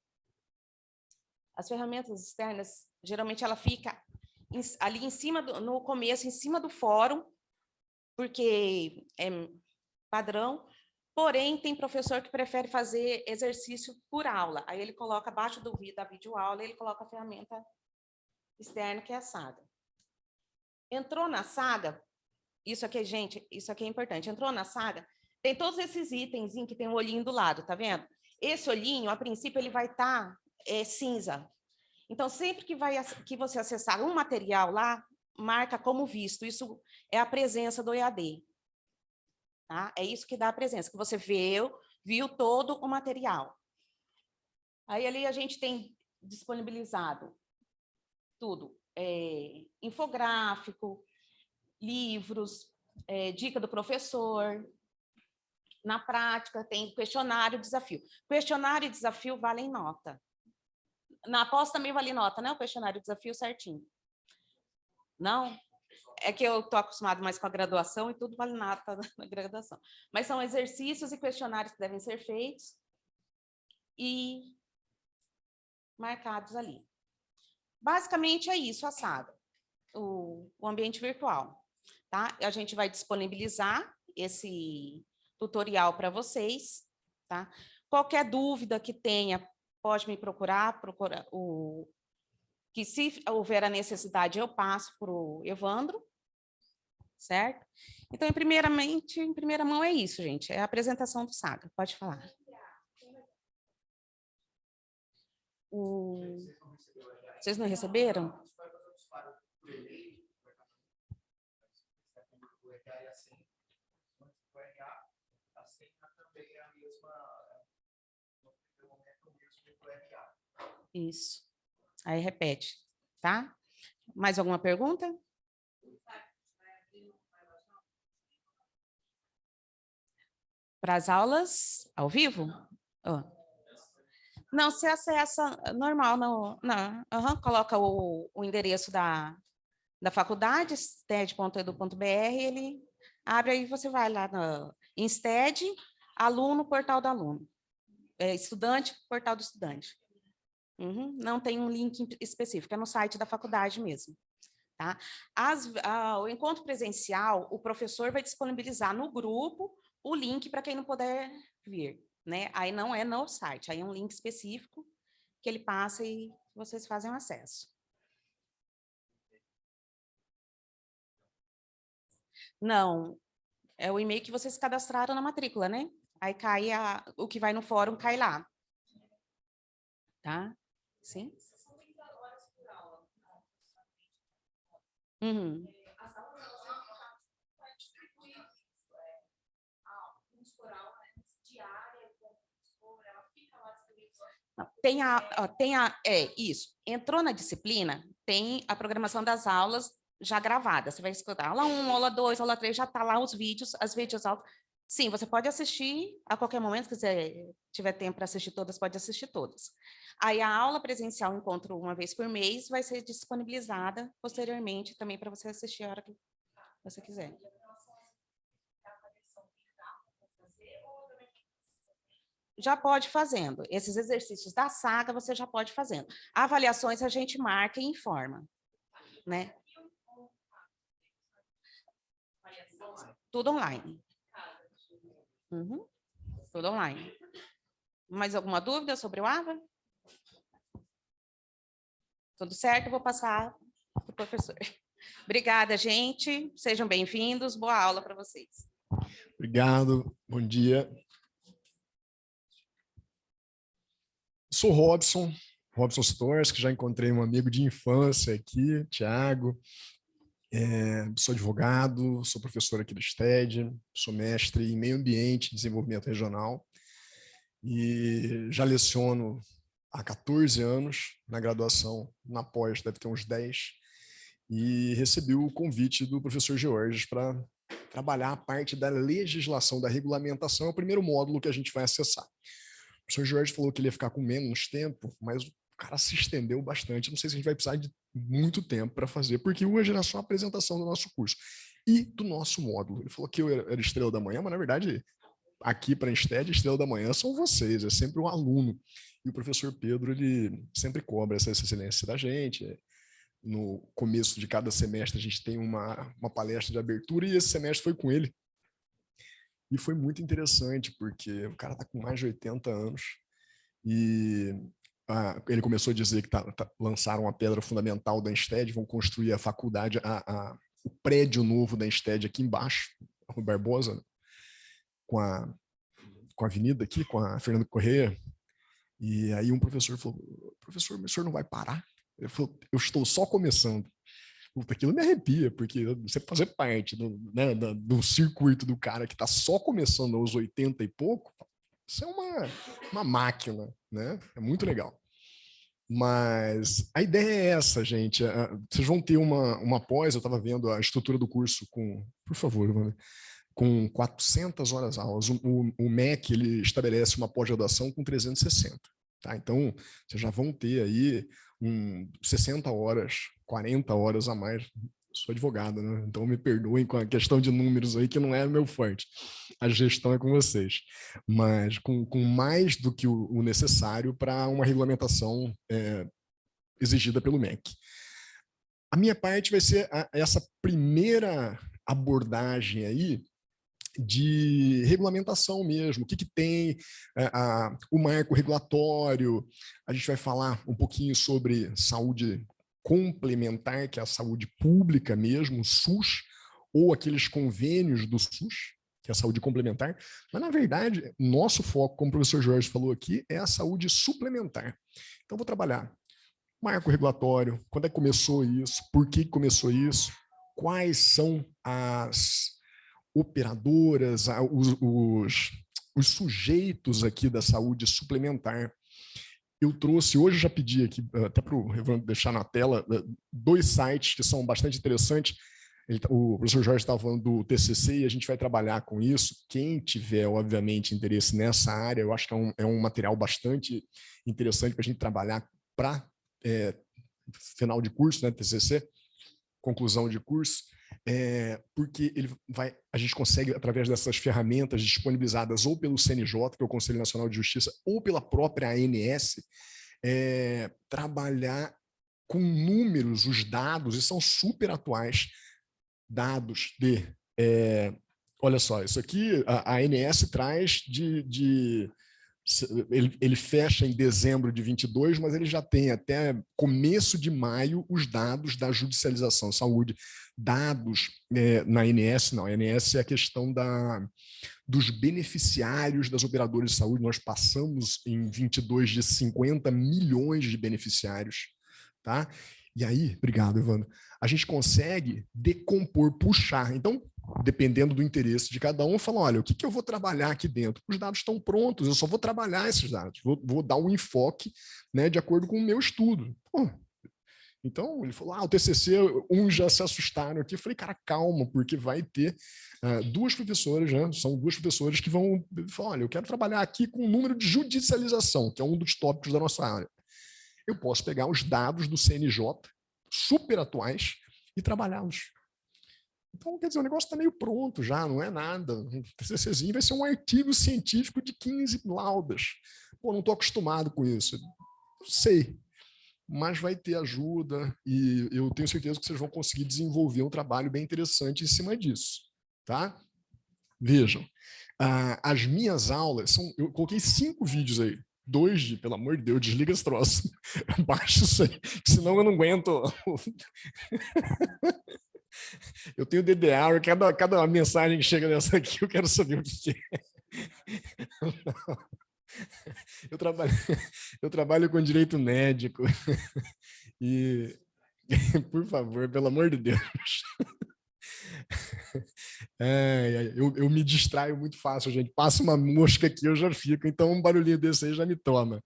[SPEAKER 2] As ferramentas externas, geralmente ela fica ali em cima, no começo, em cima do fórum, porque é padrão, porém tem professor que prefere fazer exercício por aula, aí ele coloca abaixo da videoaula, ele coloca a ferramenta externa, que é a Saga. Entrou na Saga, isso aqui, gente, isso aqui é importante. Entrou na Saga, tem todos esses itens que tem um olhinho do lado, tá vendo? Esse olhinho, a princípio, ele vai estar cinza. Então, sempre que você acessar um material lá, marca como visto. Isso é a presença do EAD. Tá? É isso que dá a presença, que você viu todo o material. Aí ali a gente tem disponibilizado tudo. Infográfico, livros, dica do professor. Na prática, tem questionário e desafio. Questionário e desafio valem nota. Na pós também vale nota, né? O questionário e desafio certinho. Não? É que eu estou acostumado mais com a graduação e tudo vale nota na graduação. Mas são exercícios e questionários que devem ser feitos e marcados ali. Basicamente é isso, a Saga, o ambiente virtual. Tá? A gente vai disponibilizar esse tutorial para vocês. Tá? Qualquer dúvida que tenha, pode me procurar que se houver a necessidade, eu passo para o Evandro, certo? Então, em primeira mão é isso, gente, é a apresentação do Saga, pode falar. Vocês não receberam? Isso. Aí repete, tá? Mais alguma pergunta? Para as aulas ao vivo? Oh. Não, você acessa normal, coloca o endereço da faculdade, sted.edu.br, ele abre aí, você vai lá em STED, aluno, portal do aluno. Estudante, portal do estudante. Não tem um link específico, é no site da faculdade mesmo. Tá? O encontro presencial, o professor vai disponibilizar no grupo o link para quem não puder vir. Né? Aí não é no site, aí é um link específico que ele passa e vocês fazem o acesso. Não, é o e-mail que vocês cadastraram na matrícula, né? Aí cai o que vai no fórum, cai lá. Tá? Sim? Uhum. Isso. Entrou na disciplina, tem a programação das aulas já gravadas. Você vai escutar aula 1, aula 2, aula 3, já está lá os vídeos, as videoaulas. Sim, você pode assistir a qualquer momento, se quiser, tiver tempo para assistir todas, pode assistir todas. Aí a aula presencial, encontro uma vez por mês, vai ser disponibilizada posteriormente também para você assistir a hora que você quiser. Já pode fazendo. Esses exercícios da saga você já pode fazendo. Avaliações a gente marca e informa, né? Tudo online. Uhum. Tudo online. Mais alguma dúvida sobre o AVA? Tudo certo? Vou passar para o professor. Obrigada, gente. Sejam bem-vindos. Boa aula para vocês.
[SPEAKER 3] Obrigado. Bom dia. Sou Robson Stores, que já encontrei um amigo de infância aqui, Thiago. Sou advogado, sou professor aqui do STED, sou mestre em Meio Ambiente e Desenvolvimento Regional e já leciono há 14 anos na graduação, na pós deve ter uns 10, e recebi o convite do professor Georges para trabalhar a parte da legislação, da regulamentação, é o primeiro módulo que a gente vai acessar. O professor Jorge falou que ele ia ficar com menos tempo, mas o cara se estendeu bastante. Não sei se a gente vai precisar de muito tempo para fazer, porque hoje era só a apresentação do nosso curso e do nosso módulo. Ele falou que eu era estrela da manhã, mas na verdade, aqui para a STED, estrela da manhã são vocês, é sempre o aluno. E o professor Pedro, ele sempre cobra essa excelência da gente. No começo de cada semestre, a gente tem uma palestra de abertura e esse semestre foi com ele. E foi muito interessante, porque o cara está com mais de 80 anos e ele começou a dizer que lançaram a pedra fundamental da Ansted, vão construir a faculdade, o prédio novo da Ansted aqui embaixo, a Rui Barbosa, com a avenida aqui, com a Fernando Corrêa. E aí um professor falou, professor, o senhor não vai parar? Ele falou, eu estou só começando. Aquilo me arrepia, porque você fazer parte do circuito do cara que está só começando aos 80 e pouco, isso é uma máquina, né? É muito legal. Mas a ideia é essa, gente. Vocês vão ter uma pós, eu estava vendo a estrutura do curso por favor, Wanda, com 400 horas aulas. O MEC, ele estabelece uma pós-graduação com 360. Tá? Então, vocês já vão ter aí 60 horas, 40 horas a mais. Sou advogado, né? Então me perdoem com a questão de números aí, que não é meu forte. A gestão é com vocês. Mas com mais do que o necessário para uma regulamentação exigida pelo MEC. A minha parte vai ser essa primeira abordagem aí de regulamentação mesmo, o que tem, o marco regulatório, a gente vai falar um pouquinho sobre saúde complementar, que é a saúde pública mesmo, o SUS, ou aqueles convênios do SUS, que é a saúde complementar, mas na verdade, nosso foco, como o professor Jorge falou aqui, é a saúde suplementar. Então vou trabalhar marco regulatório, quando é que começou isso, por que começou isso, quais são as operadoras, os sujeitos aqui da saúde suplementar. Eu trouxe, hoje já pedi aqui, até para o Evandro deixar na tela, 2 sites que são bastante interessantes. O professor Jorge estava falando do TCC e a gente vai trabalhar com isso. Quem tiver, obviamente, interesse nessa área, eu acho que é um material bastante interessante para a gente trabalhar para final de curso, né, TCC, conclusão de curso. Porque a gente consegue, através dessas ferramentas disponibilizadas ou pelo CNJ, que é o Conselho Nacional de Justiça, ou pela própria ANS, trabalhar com números, os dados, e são super atuais, dados de... olha só, isso aqui a ANS traz ele fecha em dezembro de 22, mas ele já tem até começo de maio os dados da judicialização de saúde, dados na ANS, não, a ANS é a questão dos beneficiários das operadoras de saúde, nós passamos em 22 de 50 milhões de beneficiários, tá? E aí, obrigado, Evandro, a gente consegue decompor, puxar. Então, dependendo do interesse de cada um, falam, olha, o que eu vou trabalhar aqui dentro? Os dados estão prontos, eu só vou trabalhar esses dados, vou dar um enfoque, né, de acordo com o meu estudo. Pô, então, ele falou, o TCC, uns já se assustaram aqui. Eu falei, cara, calma, porque vai ter duas professoras, né? São duas professoras que vão falar, olha, eu quero trabalhar aqui com o número de judicialização, que é um dos tópicos da nossa área. Eu posso pegar os dados do CNJ, super atuais, e trabalhá-los. Então, quer dizer, o negócio está meio pronto já, não é nada. O TCCzinho vai ser um artigo científico de 15 laudas. Pô, não estou acostumado com isso. Não sei, mas vai ter ajuda e eu tenho certeza que vocês vão conseguir desenvolver um trabalho bem interessante em cima disso, tá? Vejam, as minhas aulas, eu coloquei 5 vídeos aí, 2 de, pelo amor de Deus, desliga esse troço, baixa isso aí, senão eu não aguento. Eu tenho DDR, cada mensagem que chega nessa aqui, eu quero saber o que é. Eu trabalho com direito médico e, por favor, pelo amor de Deus, eu me distraio muito fácil, gente. Passa uma mosca aqui, eu já fico, então um barulhinho desse aí já me toma.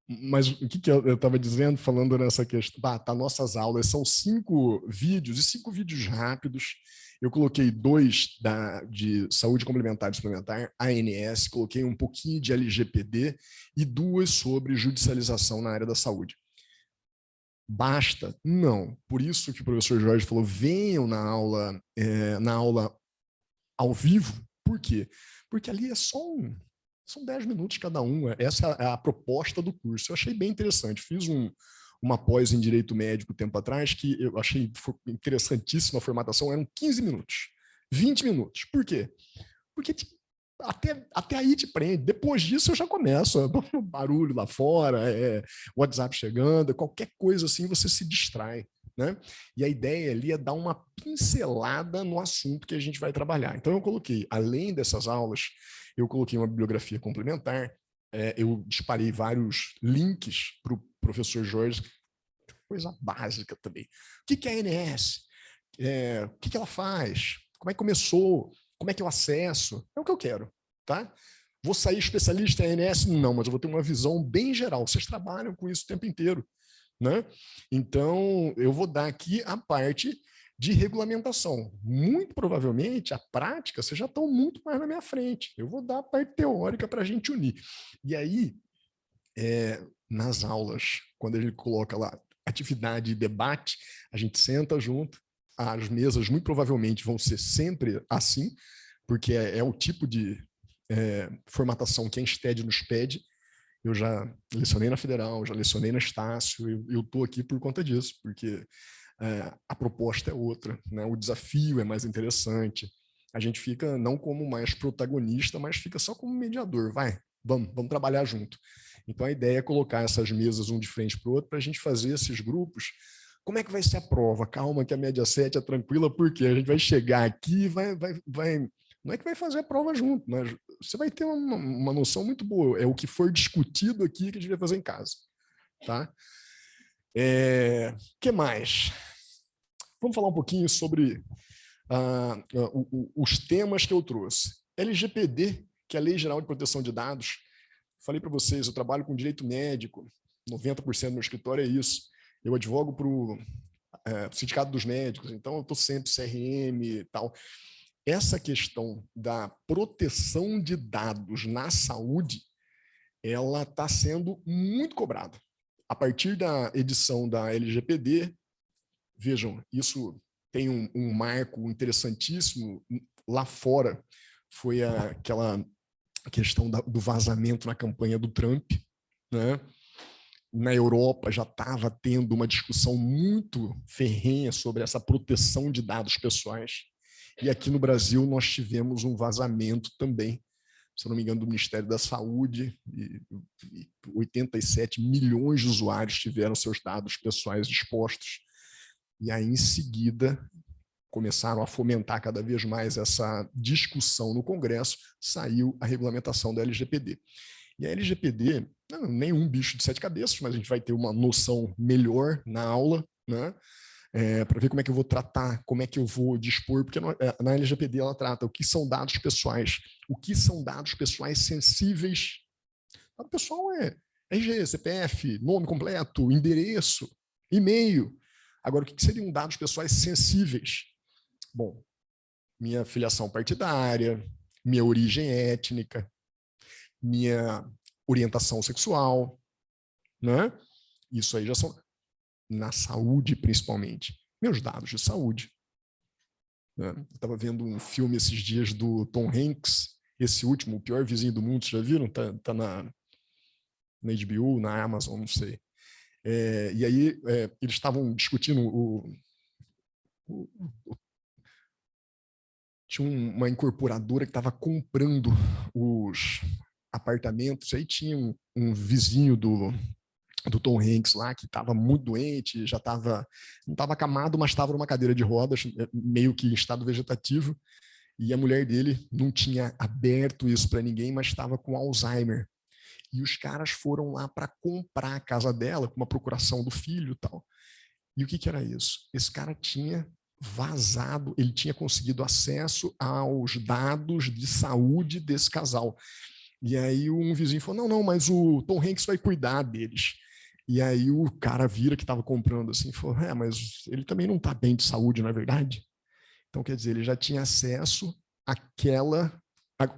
[SPEAKER 3] Mas o que eu estava dizendo, falando nessa questão? Tá, nossas aulas são 5 vídeos, e 5 vídeos rápidos. Eu coloquei 2 de saúde complementar e suplementar, ANS, coloquei um pouquinho de LGPD e 2 sobre judicialização na área da saúde. Basta? Não. Por isso que o professor Jorge falou, venham na aula ao vivo. Por quê? Porque ali são 10 minutos cada um. Essa é a proposta do curso. Eu achei bem interessante. Fiz uma pós em Direito Médico tempo atrás, que eu achei interessantíssima a formatação, eram 15 minutos, 20 minutos. Por quê? Porque até aí te prende. Depois disso eu já começo, barulho lá fora, WhatsApp chegando, qualquer coisa assim você se distrai, né? E a ideia ali é dar uma pincelada no assunto que a gente vai trabalhar. Então eu coloquei, além dessas aulas, eu coloquei uma bibliografia complementar, eu disparei vários links para o professor Jorge, coisa básica também. O que é a ANS? O que ela faz? Como é que começou? Como é que eu acesso? É o que eu quero, tá? Vou sair especialista em ANS? Não, mas eu vou ter uma visão bem geral. Vocês trabalham com isso o tempo inteiro, né? Então, eu vou dar aqui a parte de regulamentação. Muito provavelmente, a prática, vocês já estão muito mais na minha frente. Eu vou dar a parte teórica para a gente unir. E aí, nas aulas, quando ele coloca lá atividade e debate, a gente senta junto, as mesas muito provavelmente vão ser sempre assim, porque é o tipo de formatação que a Insted nos pede. Eu já lecionei na Federal, já lecionei na Estácio, eu estou aqui por conta disso, porque a proposta é outra, né? O desafio é mais interessante, a gente fica não como mais protagonista, mas fica só como mediador, vamos trabalhar junto. Então a ideia é colocar essas mesas um de frente para o outro, para a gente fazer esses grupos. Como é que vai ser a prova? Calma que a média 7 é tranquila, porque a gente vai chegar aqui e vai não é que vai fazer a prova junto, mas você vai ter uma noção muito boa. É o que for discutido aqui que a gente vai fazer em casa. Tá? Que mais? Vamos falar um pouquinho sobre os temas que eu trouxe. LGPD, que é a Lei Geral de Proteção de Dados. Falei para vocês, eu trabalho com direito médico, 90% do meu escritório é isso. Eu advogo para o Sindicato dos Médicos, então eu estou sempre CRM e tal. Essa questão da proteção de dados na saúde, ela está sendo muito cobrada. A partir da edição da LGPD, vejam, isso tem um marco interessantíssimo lá fora, foi aquela questão do vazamento na campanha do Trump, né? Na Europa já estava tendo uma discussão muito ferrenha sobre essa proteção de dados pessoais. E aqui no Brasil nós tivemos um vazamento também, se não me engano, do Ministério da Saúde, e 87 milhões de usuários tiveram seus dados pessoais expostos. E aí, em seguida, começaram a fomentar cada vez mais essa discussão no Congresso, saiu a regulamentação da LGPD. E a LGPD, nenhum bicho de 7 cabeças, mas a gente vai ter uma noção melhor na aula, né? para ver como é que eu vou tratar, como é que eu vou dispor, porque na LGPD ela trata o que são dados pessoais, o que são dados pessoais sensíveis. O pessoal é RG, CPF, nome completo, endereço, e-mail. Agora, o que seriam dados pessoais sensíveis? Bom, minha filiação partidária, minha origem étnica, minha orientação sexual, né? Isso aí já são, na saúde principalmente, meus dados de saúde. Né? Eu estava vendo um filme esses dias do Tom Hanks, esse último, O Pior Vizinho do Mundo, vocês já viram? Tá na HBO, na Amazon, não sei. E aí eles estavam discutindo tinha uma incorporadora que estava comprando os apartamentos, aí tinha um vizinho do Tom Hanks lá, que estava muito doente, já estava, não estava acamado, mas estava numa cadeira de rodas, meio que em estado vegetativo, e a mulher dele não tinha aberto isso para ninguém, mas estava com Alzheimer. E os caras foram lá para comprar a casa dela, com uma procuração do filho e tal. E o que era isso? Esse cara tinha vazado, ele tinha conseguido acesso aos dados de saúde desse casal. E aí um vizinho falou, não, mas o Tom Hanks vai cuidar deles. E aí o cara vira que estava comprando assim, falou, mas ele também não está bem de saúde, não é verdade? Então, quer dizer, ele já tinha acesso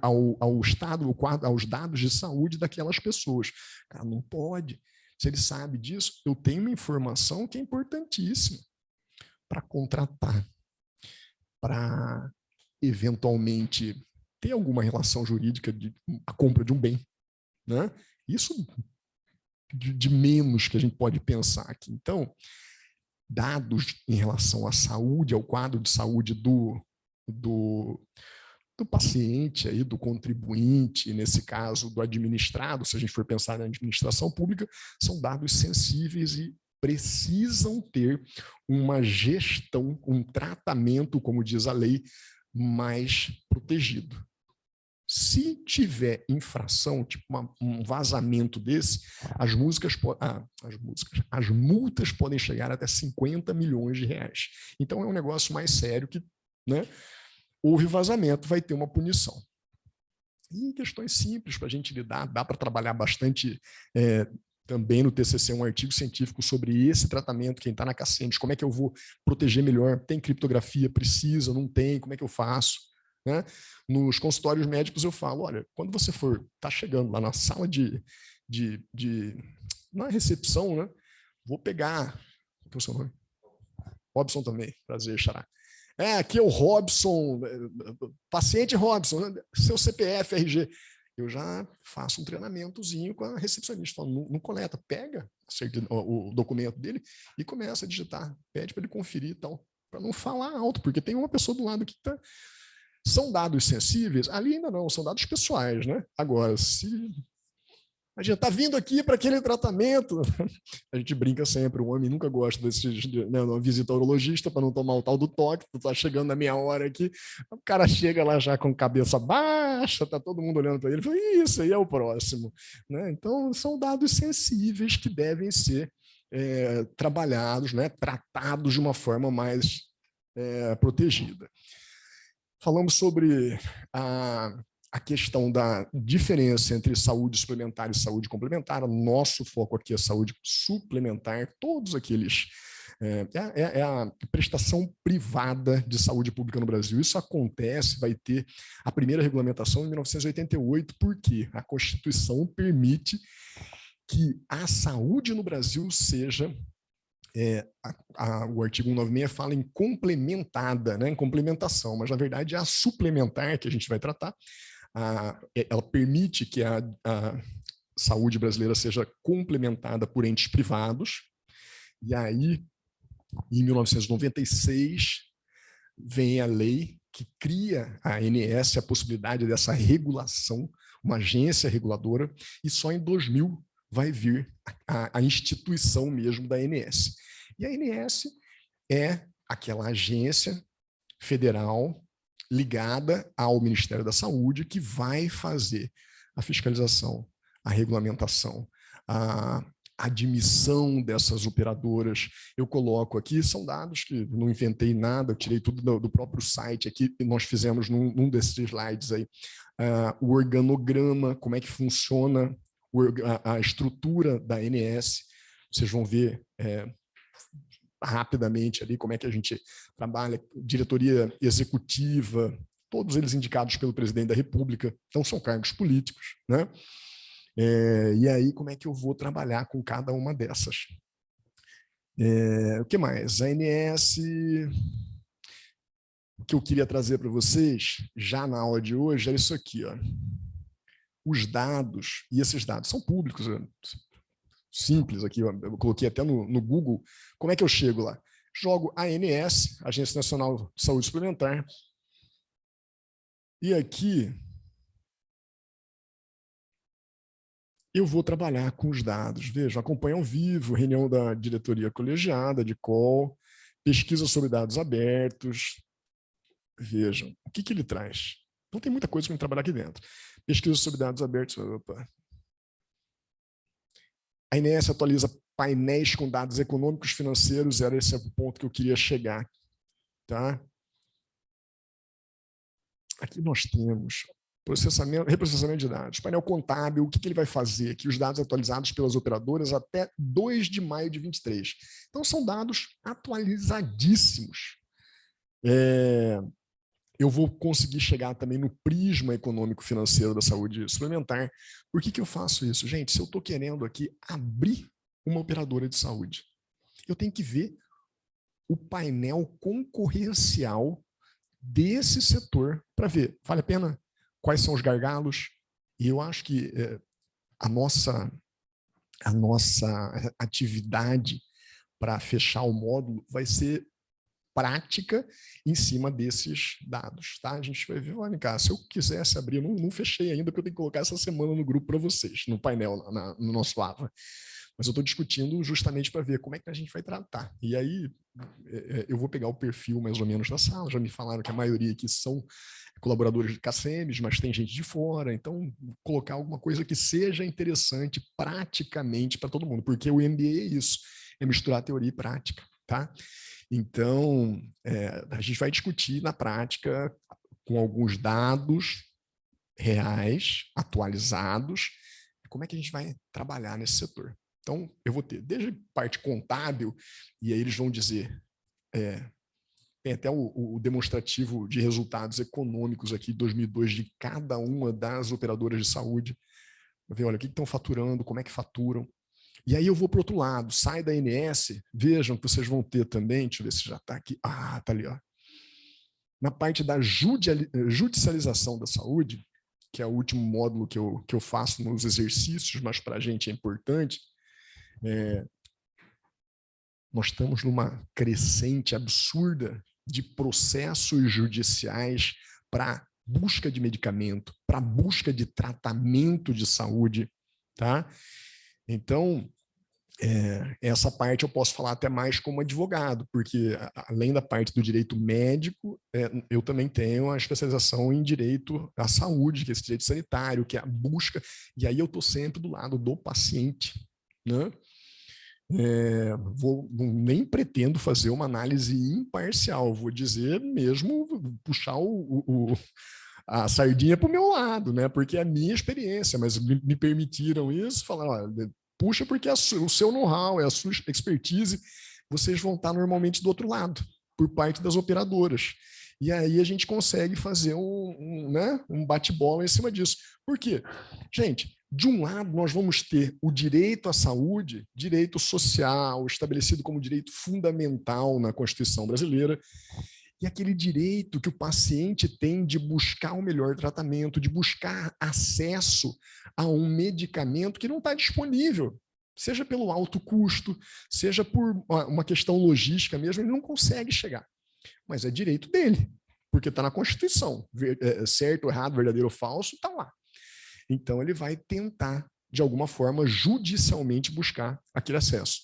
[SPEAKER 3] ao estado, aos dados de saúde daquelas pessoas. Cara, não pode. Se ele sabe disso, eu tenho uma informação que é importantíssima para contratar, para eventualmente ter alguma relação jurídica de a compra de um bem, né? Isso de menos que a gente pode pensar aqui. Então, dados em relação à saúde, ao quadro de saúde do paciente, aí, do contribuinte, nesse caso do administrado, se a gente for pensar na administração pública, são dados sensíveis e precisam ter uma gestão, um tratamento, como diz a lei, mais protegido. Se tiver infração, tipo um vazamento desse, as multas podem chegar até 50 milhões de reais. Então é um negócio mais sério que, né, houve vazamento, vai ter uma punição. E questões simples para a gente lidar, dá para trabalhar bastante também no TCC, um artigo científico sobre esse tratamento, quem está na Cassentes, como é que eu vou proteger melhor, tem criptografia, precisa, não tem, como é que eu faço? Né? Nos consultórios médicos eu falo, olha, quando você tá chegando lá na sala na recepção, né? Vou pegar, qual é o seu nome? Robson também, prazer, xará. Aqui é o Robson, paciente Robson, seu CPF, RG. Eu já faço um treinamentozinho com a recepcionista. Falo, não coleta, pega o documento dele e começa a digitar. Pede para ele conferir e tal, para não falar alto, porque tem uma pessoa do lado que está... São dados sensíveis? Ali ainda não, são dados pessoais, né? Agora, se a gente está vindo aqui para aquele tratamento, a gente brinca sempre, o homem nunca gosta né, uma visita ao urologista para não tomar o tal do toque, tu tá chegando na meia hora aqui, o cara chega lá já com cabeça baixa, tá todo mundo olhando para ele, fala, isso aí é o próximo. Né? Então, são dados sensíveis que devem ser trabalhados, né, tratados de uma forma mais protegida. Falamos sobre a questão da diferença entre saúde suplementar e saúde complementar. O nosso foco aqui é saúde suplementar, todos aqueles... É a prestação privada de saúde pública no Brasil. Isso acontece, vai ter a primeira regulamentação em 1988, porque a Constituição permite que a saúde no Brasil seja... o artigo 196 fala em complementada, né, em complementação, mas na verdade é a suplementar que a gente vai tratar. Ela permite que a saúde brasileira seja complementada por entes privados, e aí, em 1996, vem a lei que cria a ANS, a possibilidade dessa regulação, uma agência reguladora, e só em 2000 vai vir a instituição mesmo da ANS. E a ANS é aquela agência federal ligada ao Ministério da Saúde que vai fazer a fiscalização, a regulamentação, a admissão dessas operadoras, eu coloco aqui, são dados que não inventei nada, eu tirei tudo do próprio site aqui, e nós fizemos num desses slides aí, o organograma, como é que funciona a estrutura da ANS, vocês vão ver rapidamente ali como é que a gente trabalha, diretoria executiva, todos eles indicados pelo presidente da República, então são cargos políticos, né? E aí, como é que eu vou trabalhar com cada uma dessas? O que mais? A ANS, o que eu queria trazer para vocês, já na aula de hoje, é isso aqui, ó. Os dados, e esses dados são públicos, simples aqui, ó, eu coloquei até no Google. Como é que eu chego lá? Jogo ANS, Agência Nacional de Saúde Suplementar, e aqui eu vou trabalhar com os dados. Vejam, acompanha ao vivo, reunião da diretoria colegiada, de call, pesquisa sobre dados abertos. Vejam, o que ele traz? Então tem muita coisa para trabalhar aqui dentro. Pesquisa sobre dados abertos. Opa. A ANS atualiza painéis com dados econômicos financeiros, era esse o ponto que eu queria chegar. Tá? Aqui nós temos reprocessamento de dados, painel contábil, o que ele vai fazer aqui? Os dados atualizados pelas operadoras até 2 de maio de 23. Então, são dados atualizadíssimos. Eu vou conseguir chegar também no prisma econômico-financeiro da saúde suplementar. Por que eu faço isso? Gente, se eu estou querendo aqui abrir uma operadora de saúde, eu tenho que ver o painel concorrencial desse setor para ver, vale a pena? Quais são os gargalos? E eu acho que a nossa atividade para fechar o módulo vai ser prática em cima desses dados. Tá? A gente vai ver, olha, cá, se eu quisesse abrir, eu não fechei ainda, porque eu tenho que colocar essa semana no grupo para vocês, no painel, no nosso Lava. Mas eu estou discutindo justamente para ver como é que a gente vai tratar. E aí eu vou pegar o perfil mais ou menos da sala, já me falaram que a maioria aqui são colaboradores de CACEMES, mas tem gente de fora, então colocar alguma coisa que seja interessante praticamente para todo mundo, porque o MBA é isso, é misturar teoria e prática, tá? Então, a gente vai discutir na prática com alguns dados reais, atualizados, como é que a gente vai trabalhar nesse setor. Então, eu vou ter desde parte contábil, e aí eles vão dizer, tem até o demonstrativo de resultados econômicos aqui, 2002, de cada uma das operadoras de saúde. Ver, olha, o que estão faturando, como é que faturam. E aí eu vou para o outro lado, sai da ANS, vejam que vocês vão ter também, deixa eu ver se já está aqui, está ali, ó. Na parte da judicialização da saúde, que é o último módulo que eu faço nos exercícios, mas para a gente é importante, nós estamos numa crescente absurda de processos judiciais para busca de medicamento, para busca de tratamento de saúde, tá? Então, essa parte eu posso falar até mais como advogado, porque além da parte do direito médico, eu também tenho a especialização em direito à saúde, que é esse direito sanitário, que é a busca, e aí eu estou sempre do lado do paciente, né? Nem pretendo fazer uma análise imparcial, vou dizer mesmo, puxar a sardinha para o meu lado, né? Porque é a minha experiência, mas me permitiram isso, falaram, puxa porque é o seu know-how, é a sua expertise, vocês vão estar normalmente do outro lado, por parte das operadoras. E aí a gente consegue fazer um bate-bola em cima disso. Por quê? Gente, de um lado, nós vamos ter o direito à saúde, direito social, estabelecido como direito fundamental na Constituição brasileira, e aquele direito que o paciente tem de buscar o melhor tratamento, de buscar acesso a um medicamento que não está disponível, seja pelo alto custo, seja por uma questão logística mesmo, ele não consegue chegar. Mas é direito dele, porque está na Constituição. Certo, errado, verdadeiro ou falso, está lá. Então, ele vai tentar, de alguma forma, judicialmente buscar aquele acesso.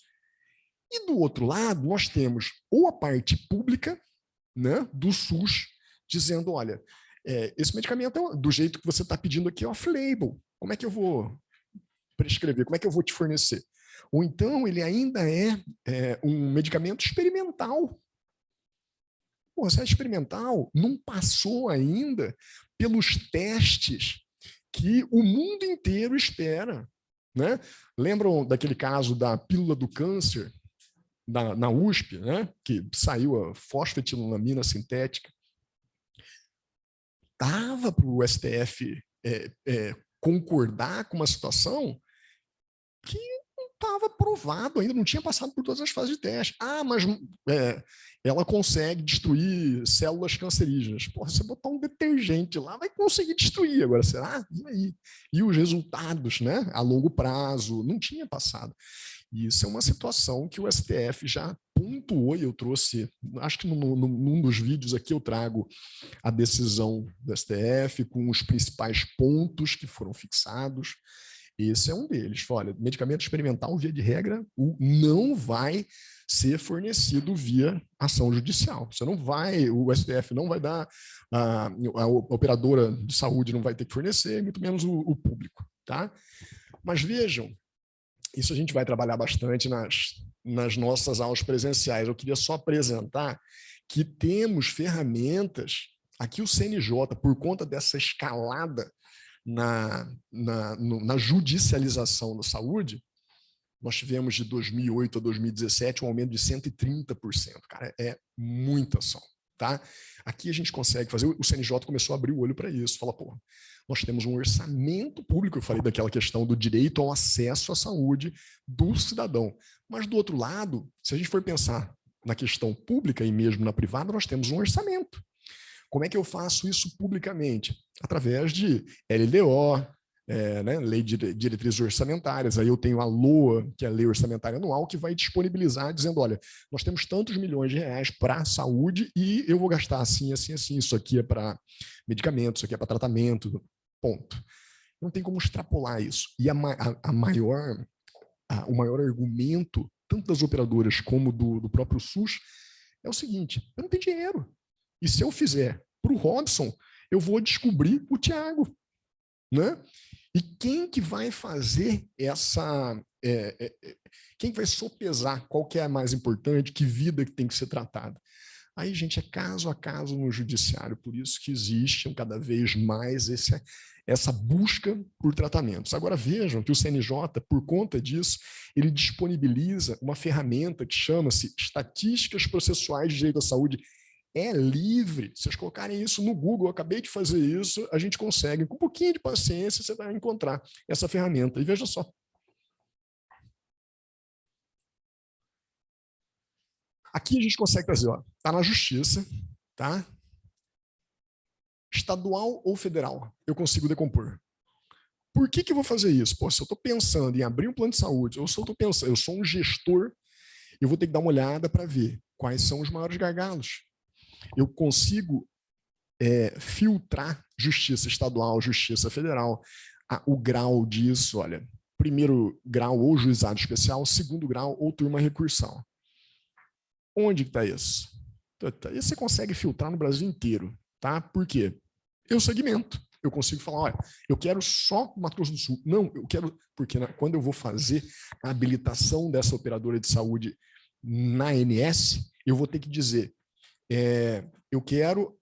[SPEAKER 3] E do outro lado, nós temos ou a parte pública, né, do SUS, dizendo, olha, esse medicamento, do jeito que você está pedindo aqui, é off-label. Como é que eu vou prescrever? Como é que eu vou te fornecer? Ou então ele ainda é um medicamento experimental. Pô, se é experimental, não passou ainda pelos testes que o mundo inteiro espera, né? Lembram daquele caso da pílula do câncer na USP, né? Que saiu a fosfetilamina sintética? Dava para o STF concordar com uma situação que não estava provado ainda, não tinha passado por todas as fases de teste. Ah, mas ela consegue destruir células cancerígenas. Porra, você botar um detergente lá, vai conseguir destruir. Agora, será? E aí? E os resultados, né? A longo prazo, não tinha passado. E isso é uma situação que o STF já pontuou, e eu trouxe, acho que num dos vídeos aqui eu trago a decisão do STF com os principais pontos que foram fixados. Esse é um deles. Olha, medicamento experimental, via de regra, não vai ser fornecido via ação judicial. Você não vai, o STF não vai dar, a operadora de saúde não vai ter que fornecer, muito menos o público, tá? Mas vejam, isso a gente vai trabalhar bastante nas nossas aulas presenciais. Eu queria só apresentar que temos ferramentas, aqui o CNJ, por conta dessa escalada na judicialização da saúde, nós tivemos de 2008 a 2017 um aumento de 130%. Cara, é muita ação. Tá? Aqui a gente consegue fazer, o CNJ começou a abrir o olho para isso, fala, pô, nós temos um orçamento público, eu falei daquela questão do direito ao acesso à saúde do cidadão, mas do outro lado, se a gente for pensar na questão pública e mesmo na privada, nós temos um orçamento. Como é que eu faço isso publicamente? Através de LDO, né, Lei de Diretrizes Orçamentárias. Aí eu tenho a LOA, que é a Lei Orçamentária Anual, que vai disponibilizar, dizendo, olha, nós temos tantos milhões de reais para a saúde e eu vou gastar assim, assim, assim. Isso aqui é para medicamentos, isso aqui é para tratamento, ponto. Não tem como extrapolar isso. E o maior argumento, tanto das operadoras como do próprio SUS, é o seguinte, eu não tenho dinheiro. E se eu fizer para o Robson, eu vou descobrir o Tiago, né? E quem que vai fazer essa... quem vai sopesar qual que é a mais importante, que vida que tem que ser tratada? Aí, gente, é caso a caso no judiciário, por isso que existe cada vez mais essa busca por tratamentos. Agora vejam que o CNJ, por conta disso, ele disponibiliza uma ferramenta que chama-se Estatísticas Processuais de Direito à Saúde. É livre. Se vocês colocarem isso no Google, eu acabei de fazer isso, a gente consegue, com um pouquinho de paciência, você vai encontrar essa ferramenta. E veja só. Aqui a gente consegue trazer, ó, tá na justiça, tá? Estadual ou federal, eu consigo decompor. Por que eu vou fazer isso? Pô, se eu estou pensando em abrir um plano de saúde, ou se eu estou pensando, eu sou um gestor, eu vou ter que dar uma olhada para ver quais são os maiores gargalos. Eu consigo filtrar justiça estadual, justiça federal. O grau disso, olha, primeiro grau ou juizado especial, segundo grau ou turma recursal. Onde que está isso? Isso você consegue filtrar no Brasil inteiro, tá? Por quê? Eu segmento. Eu consigo falar, olha, eu quero só Mato Grosso do Sul. Não, eu quero, porque quando eu vou fazer a habilitação dessa operadora de saúde na ANS, eu vou ter que dizer, eu quero,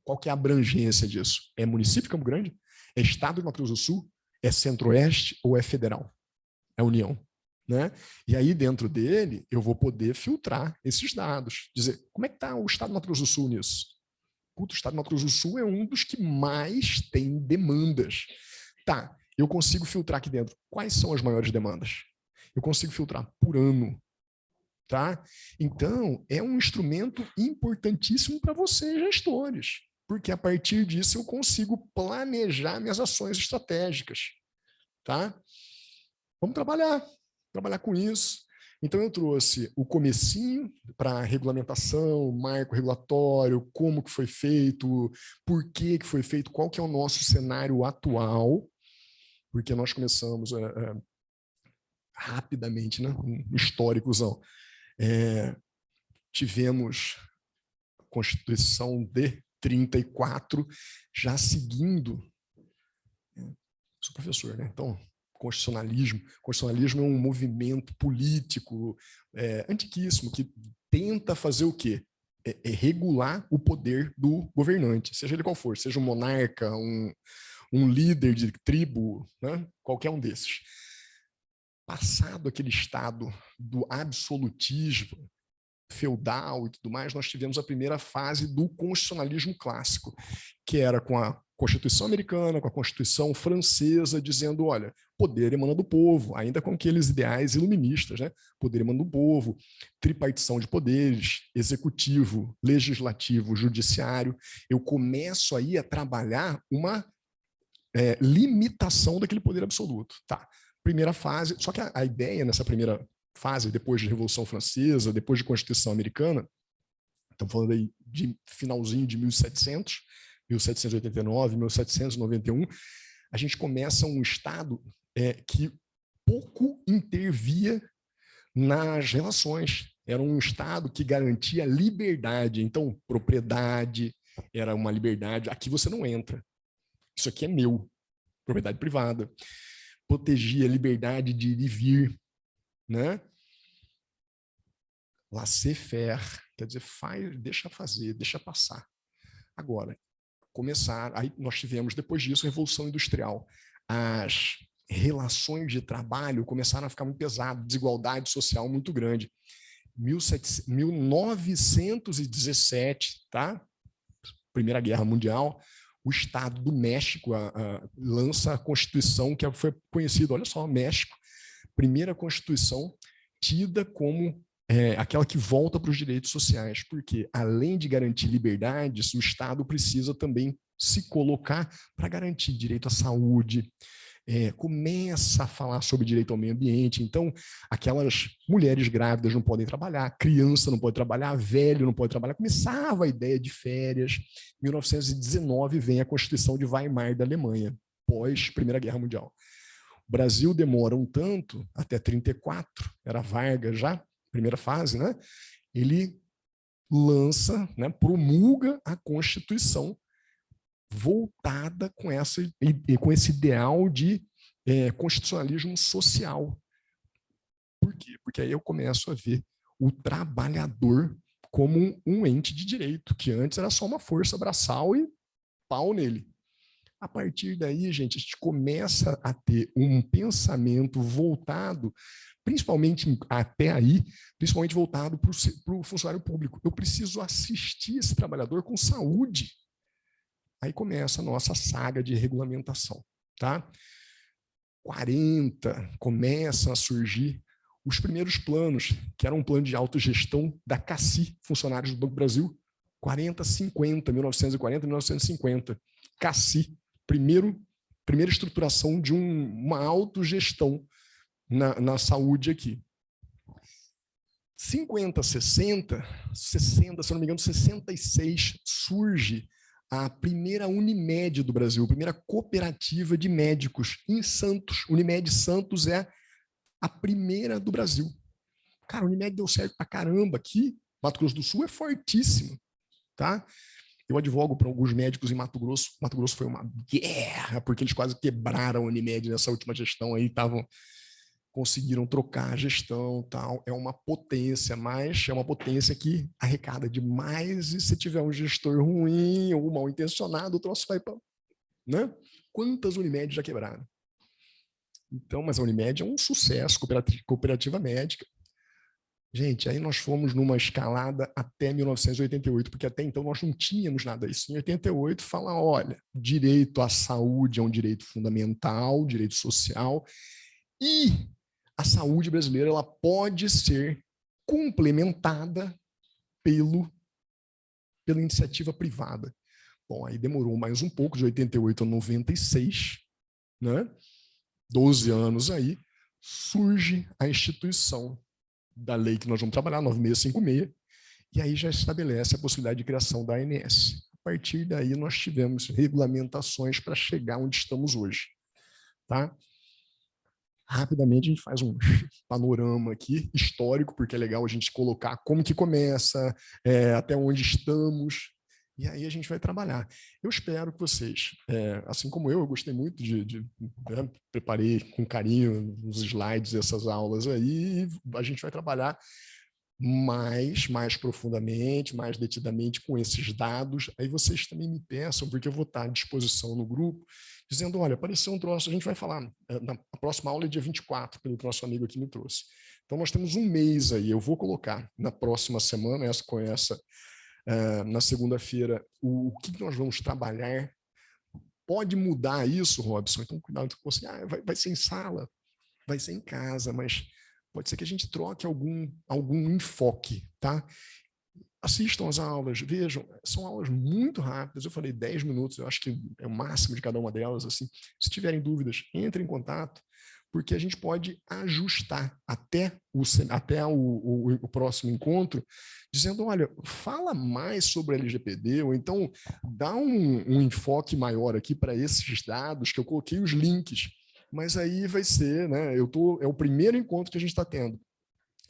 [SPEAKER 3] qual que é a abrangência disso? É município de Campo Grande? É estado de Mato Grosso do Sul? É centro-oeste ou é federal? É União. Né? E aí, dentro dele, eu vou poder filtrar esses dados. Dizer, como é que está o estado de Mato Grosso do Sul nisso? O estado de Mato Grosso do Sul é um dos que mais tem demandas. Tá, eu consigo filtrar aqui dentro. Quais são as maiores demandas? Eu consigo filtrar por ano. Tá? Então, é um instrumento importantíssimo para vocês, gestores, porque a partir disso eu consigo planejar minhas ações estratégicas. Tá? Vamos trabalhar com isso. Então, eu trouxe o comecinho para regulamentação, marco regulatório, como que foi feito, por que foi feito, qual que é o nosso cenário atual, porque nós começamos rapidamente, né? Um histórico. Tivemos a Constituição de 34, já seguindo... Sou professor, né? Então, constitucionalismo. Constitucionalismo é um movimento político antiquíssimo que tenta fazer o quê? É regular o poder do governante, seja ele qual for, seja um monarca, um líder de tribo, né? Qualquer um desses. Passado aquele estado do absolutismo feudal e tudo mais, nós tivemos a primeira fase do constitucionalismo clássico, que era com a Constituição americana, com a Constituição francesa, dizendo, olha, poder emana do povo, ainda com aqueles ideais iluministas, né? Poder emana do povo, tripartição de poderes, executivo, legislativo, judiciário. Eu começo aí a trabalhar uma limitação daquele poder absoluto. Tá. Primeira fase, só que a ideia nessa primeira fase, depois de Revolução Francesa, depois de Constituição Americana, estamos falando aí de finalzinho de 1700, 1789, 1791, a gente começa um Estado que pouco intervia nas relações. Era um Estado que garantia liberdade. Então, propriedade era uma liberdade. Aqui você não entra. Isso aqui é meu. Propriedade privada. Protegia a liberdade de ir e vir, né? Laissez-faire, quer dizer, deixa fazer, deixa passar. Agora, aí nós tivemos, depois disso, a Revolução Industrial. As relações de trabalho começaram a ficar muito pesadas, desigualdade social muito grande. 1917, tá? Primeira Guerra Mundial, o Estado do México lança a Constituição, que foi conhecida, olha só, México, primeira Constituição tida como aquela que volta para os direitos sociais, porque além de garantir liberdades, o Estado precisa também se colocar para garantir direito à saúde, começa a falar sobre direito ao meio ambiente. Então, aquelas mulheres grávidas não podem trabalhar, criança não pode trabalhar, velho não pode trabalhar. Começava a ideia de férias. Em 1919 vem a Constituição de Weimar da Alemanha, pós Primeira Guerra Mundial. O Brasil demora um tanto, até 34, era Vargas já, primeira fase, né? Ele lança, né, promulga a Constituição voltada com esse ideal de constitucionalismo social. Por quê? Porque aí eu começo a ver o trabalhador como um ente de direito, que antes era só uma força braçal e pau nele. A partir daí, gente, a gente começa a ter um pensamento voltado, principalmente até aí, principalmente voltado para o funcionário público. Eu preciso assistir esse trabalhador com saúde. Aí começa a nossa saga de regulamentação, tá? 40, começam a surgir os primeiros planos, que era um plano de autogestão da CACI, funcionários do Banco do Brasil, 1940, 1950. CACI, primeira estruturação de uma autogestão na saúde aqui. 50, 60, se eu não me engano, 66, surge a primeira Unimed do Brasil, a primeira cooperativa de médicos em Santos. Unimed Santos é a primeira do Brasil. Cara, a Unimed deu certo pra caramba aqui. Mato Grosso do Sul é fortíssimo, tá? Eu advogo para alguns médicos em Mato Grosso. Mato Grosso foi uma guerra, porque eles quase quebraram a Unimed nessa última gestão aí, conseguiram trocar a gestão, tal. É uma potência, mas é uma potência que arrecada demais, e se tiver um gestor ruim ou mal intencionado, o troço vai para, né? Quantas Unimed já quebraram? Então, mas a Unimed é um sucesso, cooperativa médica. Gente, aí nós fomos numa escalada até 1988, porque até então nós não tínhamos nada disso. Em 88 fala, olha, direito à saúde é um direito fundamental, direito social, e a saúde brasileira ela pode ser complementada pela iniciativa privada. Bom, aí demorou mais um pouco, de 88 a 96, né? 12 anos aí, surge a instituição da lei que nós vamos trabalhar, 9656, e aí já estabelece a possibilidade de criação da ANS. A partir daí nós tivemos regulamentações para chegar onde estamos hoje, tá? Rapidamente a gente faz um panorama aqui, histórico, porque é legal a gente colocar como que começa, até onde estamos. E aí a gente vai trabalhar. Eu espero que vocês, assim como eu gostei muito né, preparei com carinho os slides dessas aulas aí, e a gente vai trabalhar mais profundamente, mais detidamente com esses dados. Aí vocês também me peçam, porque eu vou estar à disposição no grupo, dizendo, olha, apareceu um troço, a gente vai falar, na próxima aula é dia 24, pelo nosso amigo aqui me trouxe. Então nós temos um mês aí, eu vou colocar na próxima semana, na segunda-feira, o que nós vamos trabalhar. Pode mudar isso, Robson, então cuidado com você, vai ser em sala, vai ser em casa, mas pode ser que a gente troque algum enfoque, tá? Assistam as aulas, vejam, são aulas muito rápidas, eu falei 10 minutos, eu acho que é o máximo de cada uma delas, assim. Se tiverem dúvidas, entrem em contato, porque a gente pode ajustar até o próximo encontro, dizendo, olha, fala mais sobre a LGPD, ou então dá um enfoque maior aqui para esses dados, que eu coloquei os links, mas aí vai ser, né? É o primeiro encontro que a gente está tendo.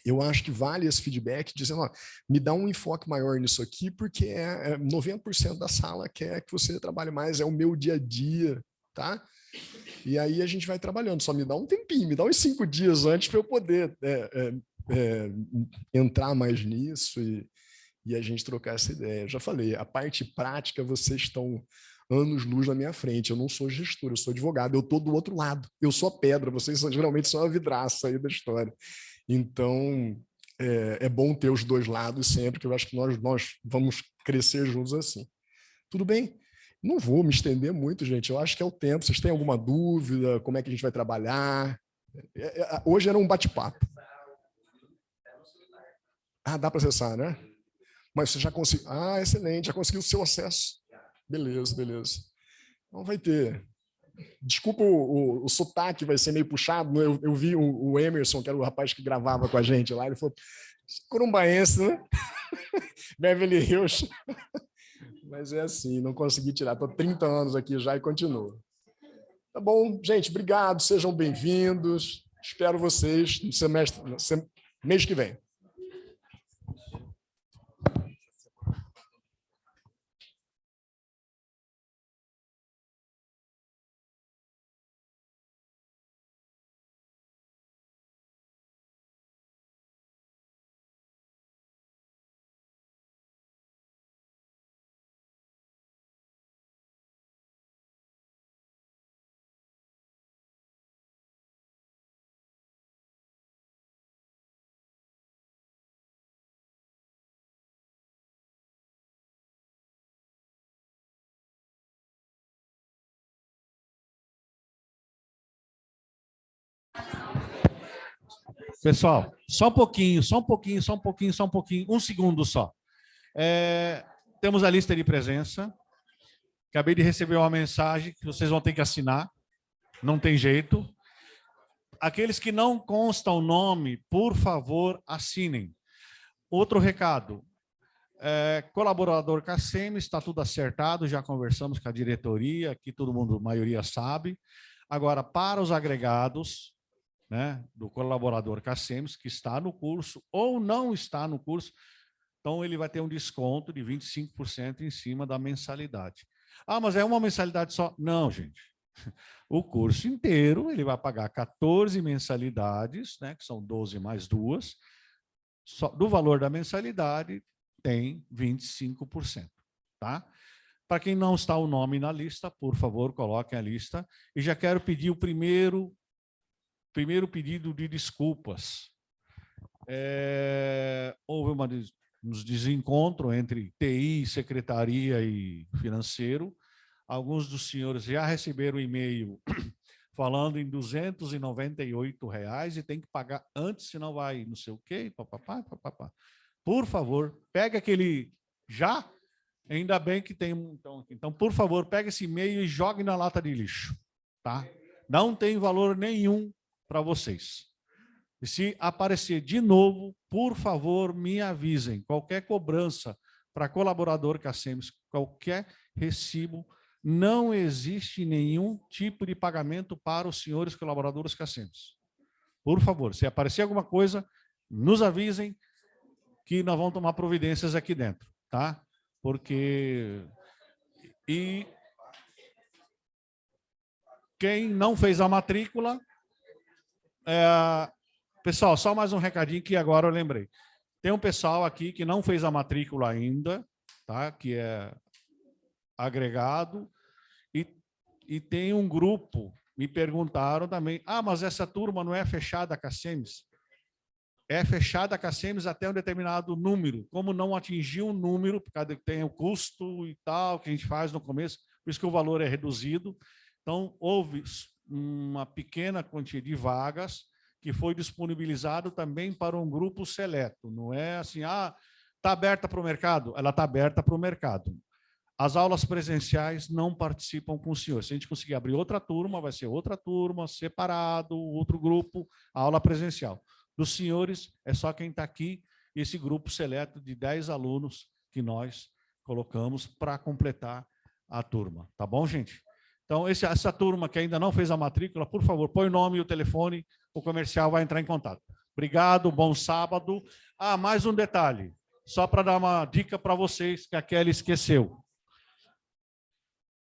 [SPEAKER 3] Eu acho que vale esse feedback, dizendo, ó, me dá um enfoque maior nisso aqui, porque 90% da sala quer que você trabalhe mais, é o meu dia a dia, tá? E aí a gente vai trabalhando, só me dá um tempinho, me dá uns 5 dias antes para eu poder entrar mais nisso e a gente trocar essa ideia. Eu já falei, a parte prática vocês estão anos-luz na minha frente, eu não sou gestor, eu sou advogado, eu estou do outro lado, eu sou a pedra, vocês geralmente são a vidraça aí da história. Então, é bom ter os dois lados sempre, que eu acho que nós vamos crescer juntos assim. Tudo bem? Não vou me estender muito, gente. Eu acho que é o tempo. Vocês têm alguma dúvida? Como é que a gente vai trabalhar? Hoje era um bate-papo. Dá para acessar, né? Mas você já conseguiu. Excelente. Já conseguiu o seu acesso. Beleza. Então vai ter. Desculpa o sotaque, vai ser meio puxado. Eu vi o Emerson, que era o rapaz que gravava com a gente lá. Ele falou: corumbaense, né? Beverly Hills. Mas é assim, não consegui tirar. Estou 30 anos aqui já e continuo. Tá bom, gente, obrigado, sejam bem-vindos. Espero vocês no mês que vem.
[SPEAKER 1] Pessoal, só um pouquinho, um segundo só. Temos a lista de presença. Acabei de receber uma mensagem que vocês vão ter que assinar. Não tem jeito. Aqueles que não constam o nome, por favor, assinem. Outro recado. Colaborador CACEMES, está tudo acertado, já conversamos com a diretoria, aqui todo mundo, a maioria sabe. Agora, para os agregados, né, do colaborador CACEMES, que está no curso ou não está no curso, então ele vai ter um desconto de 25% em cima da mensalidade. Mas é uma mensalidade só? Não, gente. O curso inteiro, ele vai pagar 14 mensalidades, né, que são 12 mais 2, só, do valor da mensalidade tem 25%, tá? Para quem não está o nome na lista, por favor, coloquem a lista. E já quero pedir o primeiro pedido de desculpas. Houve um desencontro entre TI, secretaria e financeiro. Alguns dos senhores já receberam e-mail falando em R$ 298 e tem que pagar antes, senão vai não sei o quê, papapá. Por favor, pega aquele já. Ainda bem que tem então, por favor, pega esse e-mail e jogue na lata de lixo, tá? Não tem valor nenhum para vocês. E se aparecer de novo, por favor, me avisem. Qualquer cobrança para colaborador CACEMES, qualquer recibo, não existe nenhum tipo de pagamento para os senhores colaboradores CACEMES. Por favor, se aparecer alguma coisa, nos avisem que nós vamos tomar providências aqui dentro, tá? porque... E quem não fez a matrícula... Pessoal, só mais um recadinho que agora eu lembrei. Tem um pessoal aqui que não fez a matrícula ainda, tá? Que é agregado, e tem um grupo, me perguntaram também, mas essa turma não é fechada com a SEMES? É fechada com a SEMES até um determinado número. Como não atingiu um número, por causa que tem o custo e tal, que a gente faz no começo, por isso que o valor é reduzido. Então, houve uma pequena quantia de vagas que foi disponibilizado também para um grupo seleto. Não é assim, está aberta para o mercado? Ela está aberta para o mercado. As aulas presenciais não participam com o senhor. Se a gente conseguir abrir outra turma, vai ser outra turma, separado, outro grupo, a aula presencial. Dos senhores, é só quem está aqui, esse grupo seleto de 10 alunos que nós colocamos para completar a turma. Tá bom, gente? Então, essa turma que ainda não fez a matrícula, por favor, põe o nome e o telefone, o comercial vai entrar em contato. Obrigado, bom sábado. Mais um detalhe, só para dar uma dica para vocês, que a Kelly esqueceu.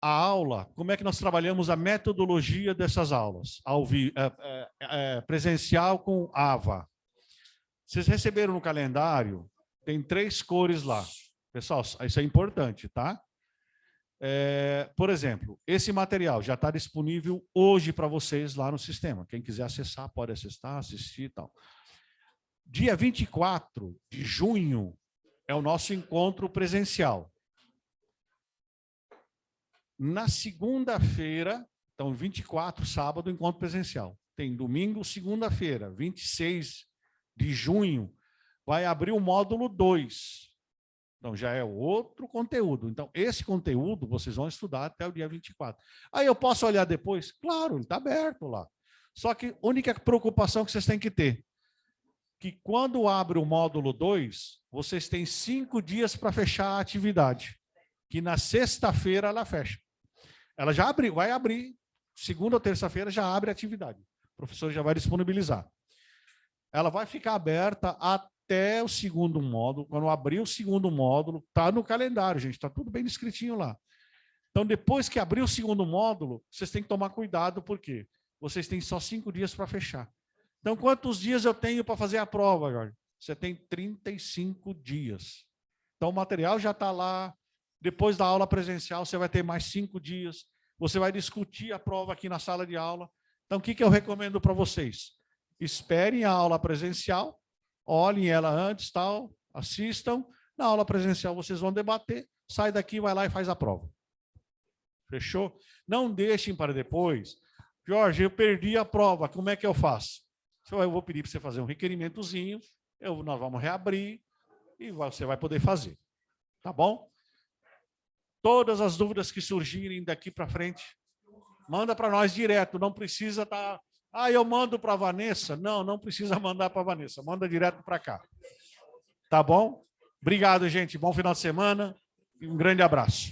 [SPEAKER 1] A aula, como é que nós trabalhamos a metodologia dessas aulas? Presencial com AVA. Vocês receberam no calendário, tem 3 cores lá. Pessoal, isso é importante, tá? Por exemplo, esse material já está disponível hoje para vocês lá no sistema. Quem quiser acessar, pode acessar, assistir e tal. Dia 24 de junho é o nosso encontro presencial. Na segunda-feira, então 24, sábado, encontro presencial. Tem domingo, segunda-feira, 26 de junho, vai abrir o módulo 2. Então, já é outro conteúdo. Então, esse conteúdo vocês vão estudar até o dia 24. Aí eu posso olhar depois? Claro, ele está aberto lá. Só que a única preocupação que vocês têm que ter, que quando abre o módulo 2, vocês têm 5 dias para fechar a atividade, que na sexta-feira ela fecha. Ela já abriu, vai abrir, segunda ou terça-feira já abre a atividade. O professor já vai disponibilizar. Ela vai ficar aberta até o segundo módulo. Quando abrir o segundo módulo, está no calendário, gente, está tudo bem descritinho lá. Então, depois que abrir o segundo módulo, vocês têm que tomar cuidado, porque vocês têm só 5 dias para fechar. Então, quantos dias eu tenho para fazer a prova, Jorge? Você tem 35 dias. Então, o material já está lá. Depois da aula presencial, você vai ter mais 5 dias. Você vai discutir a prova aqui na sala de aula. Então, o que eu recomendo para vocês? Esperem a aula presencial, olhem ela antes, tal, assistam. Na aula presencial, vocês vão debater. Sai daqui, vai lá e faz a prova. Fechou? Não deixem para depois. Jorge, eu perdi a prova, como é que eu faço? Eu vou pedir para você fazer um requerimentozinho, nós vamos reabrir e você vai poder fazer. Tá bom? Todas as dúvidas que surgirem daqui para frente, manda para nós direto, não precisa estar... eu mando para a Vanessa. Não, não precisa mandar para a Vanessa, manda direto para cá. Tá bom? Obrigado, gente. Bom final de semana e um grande abraço.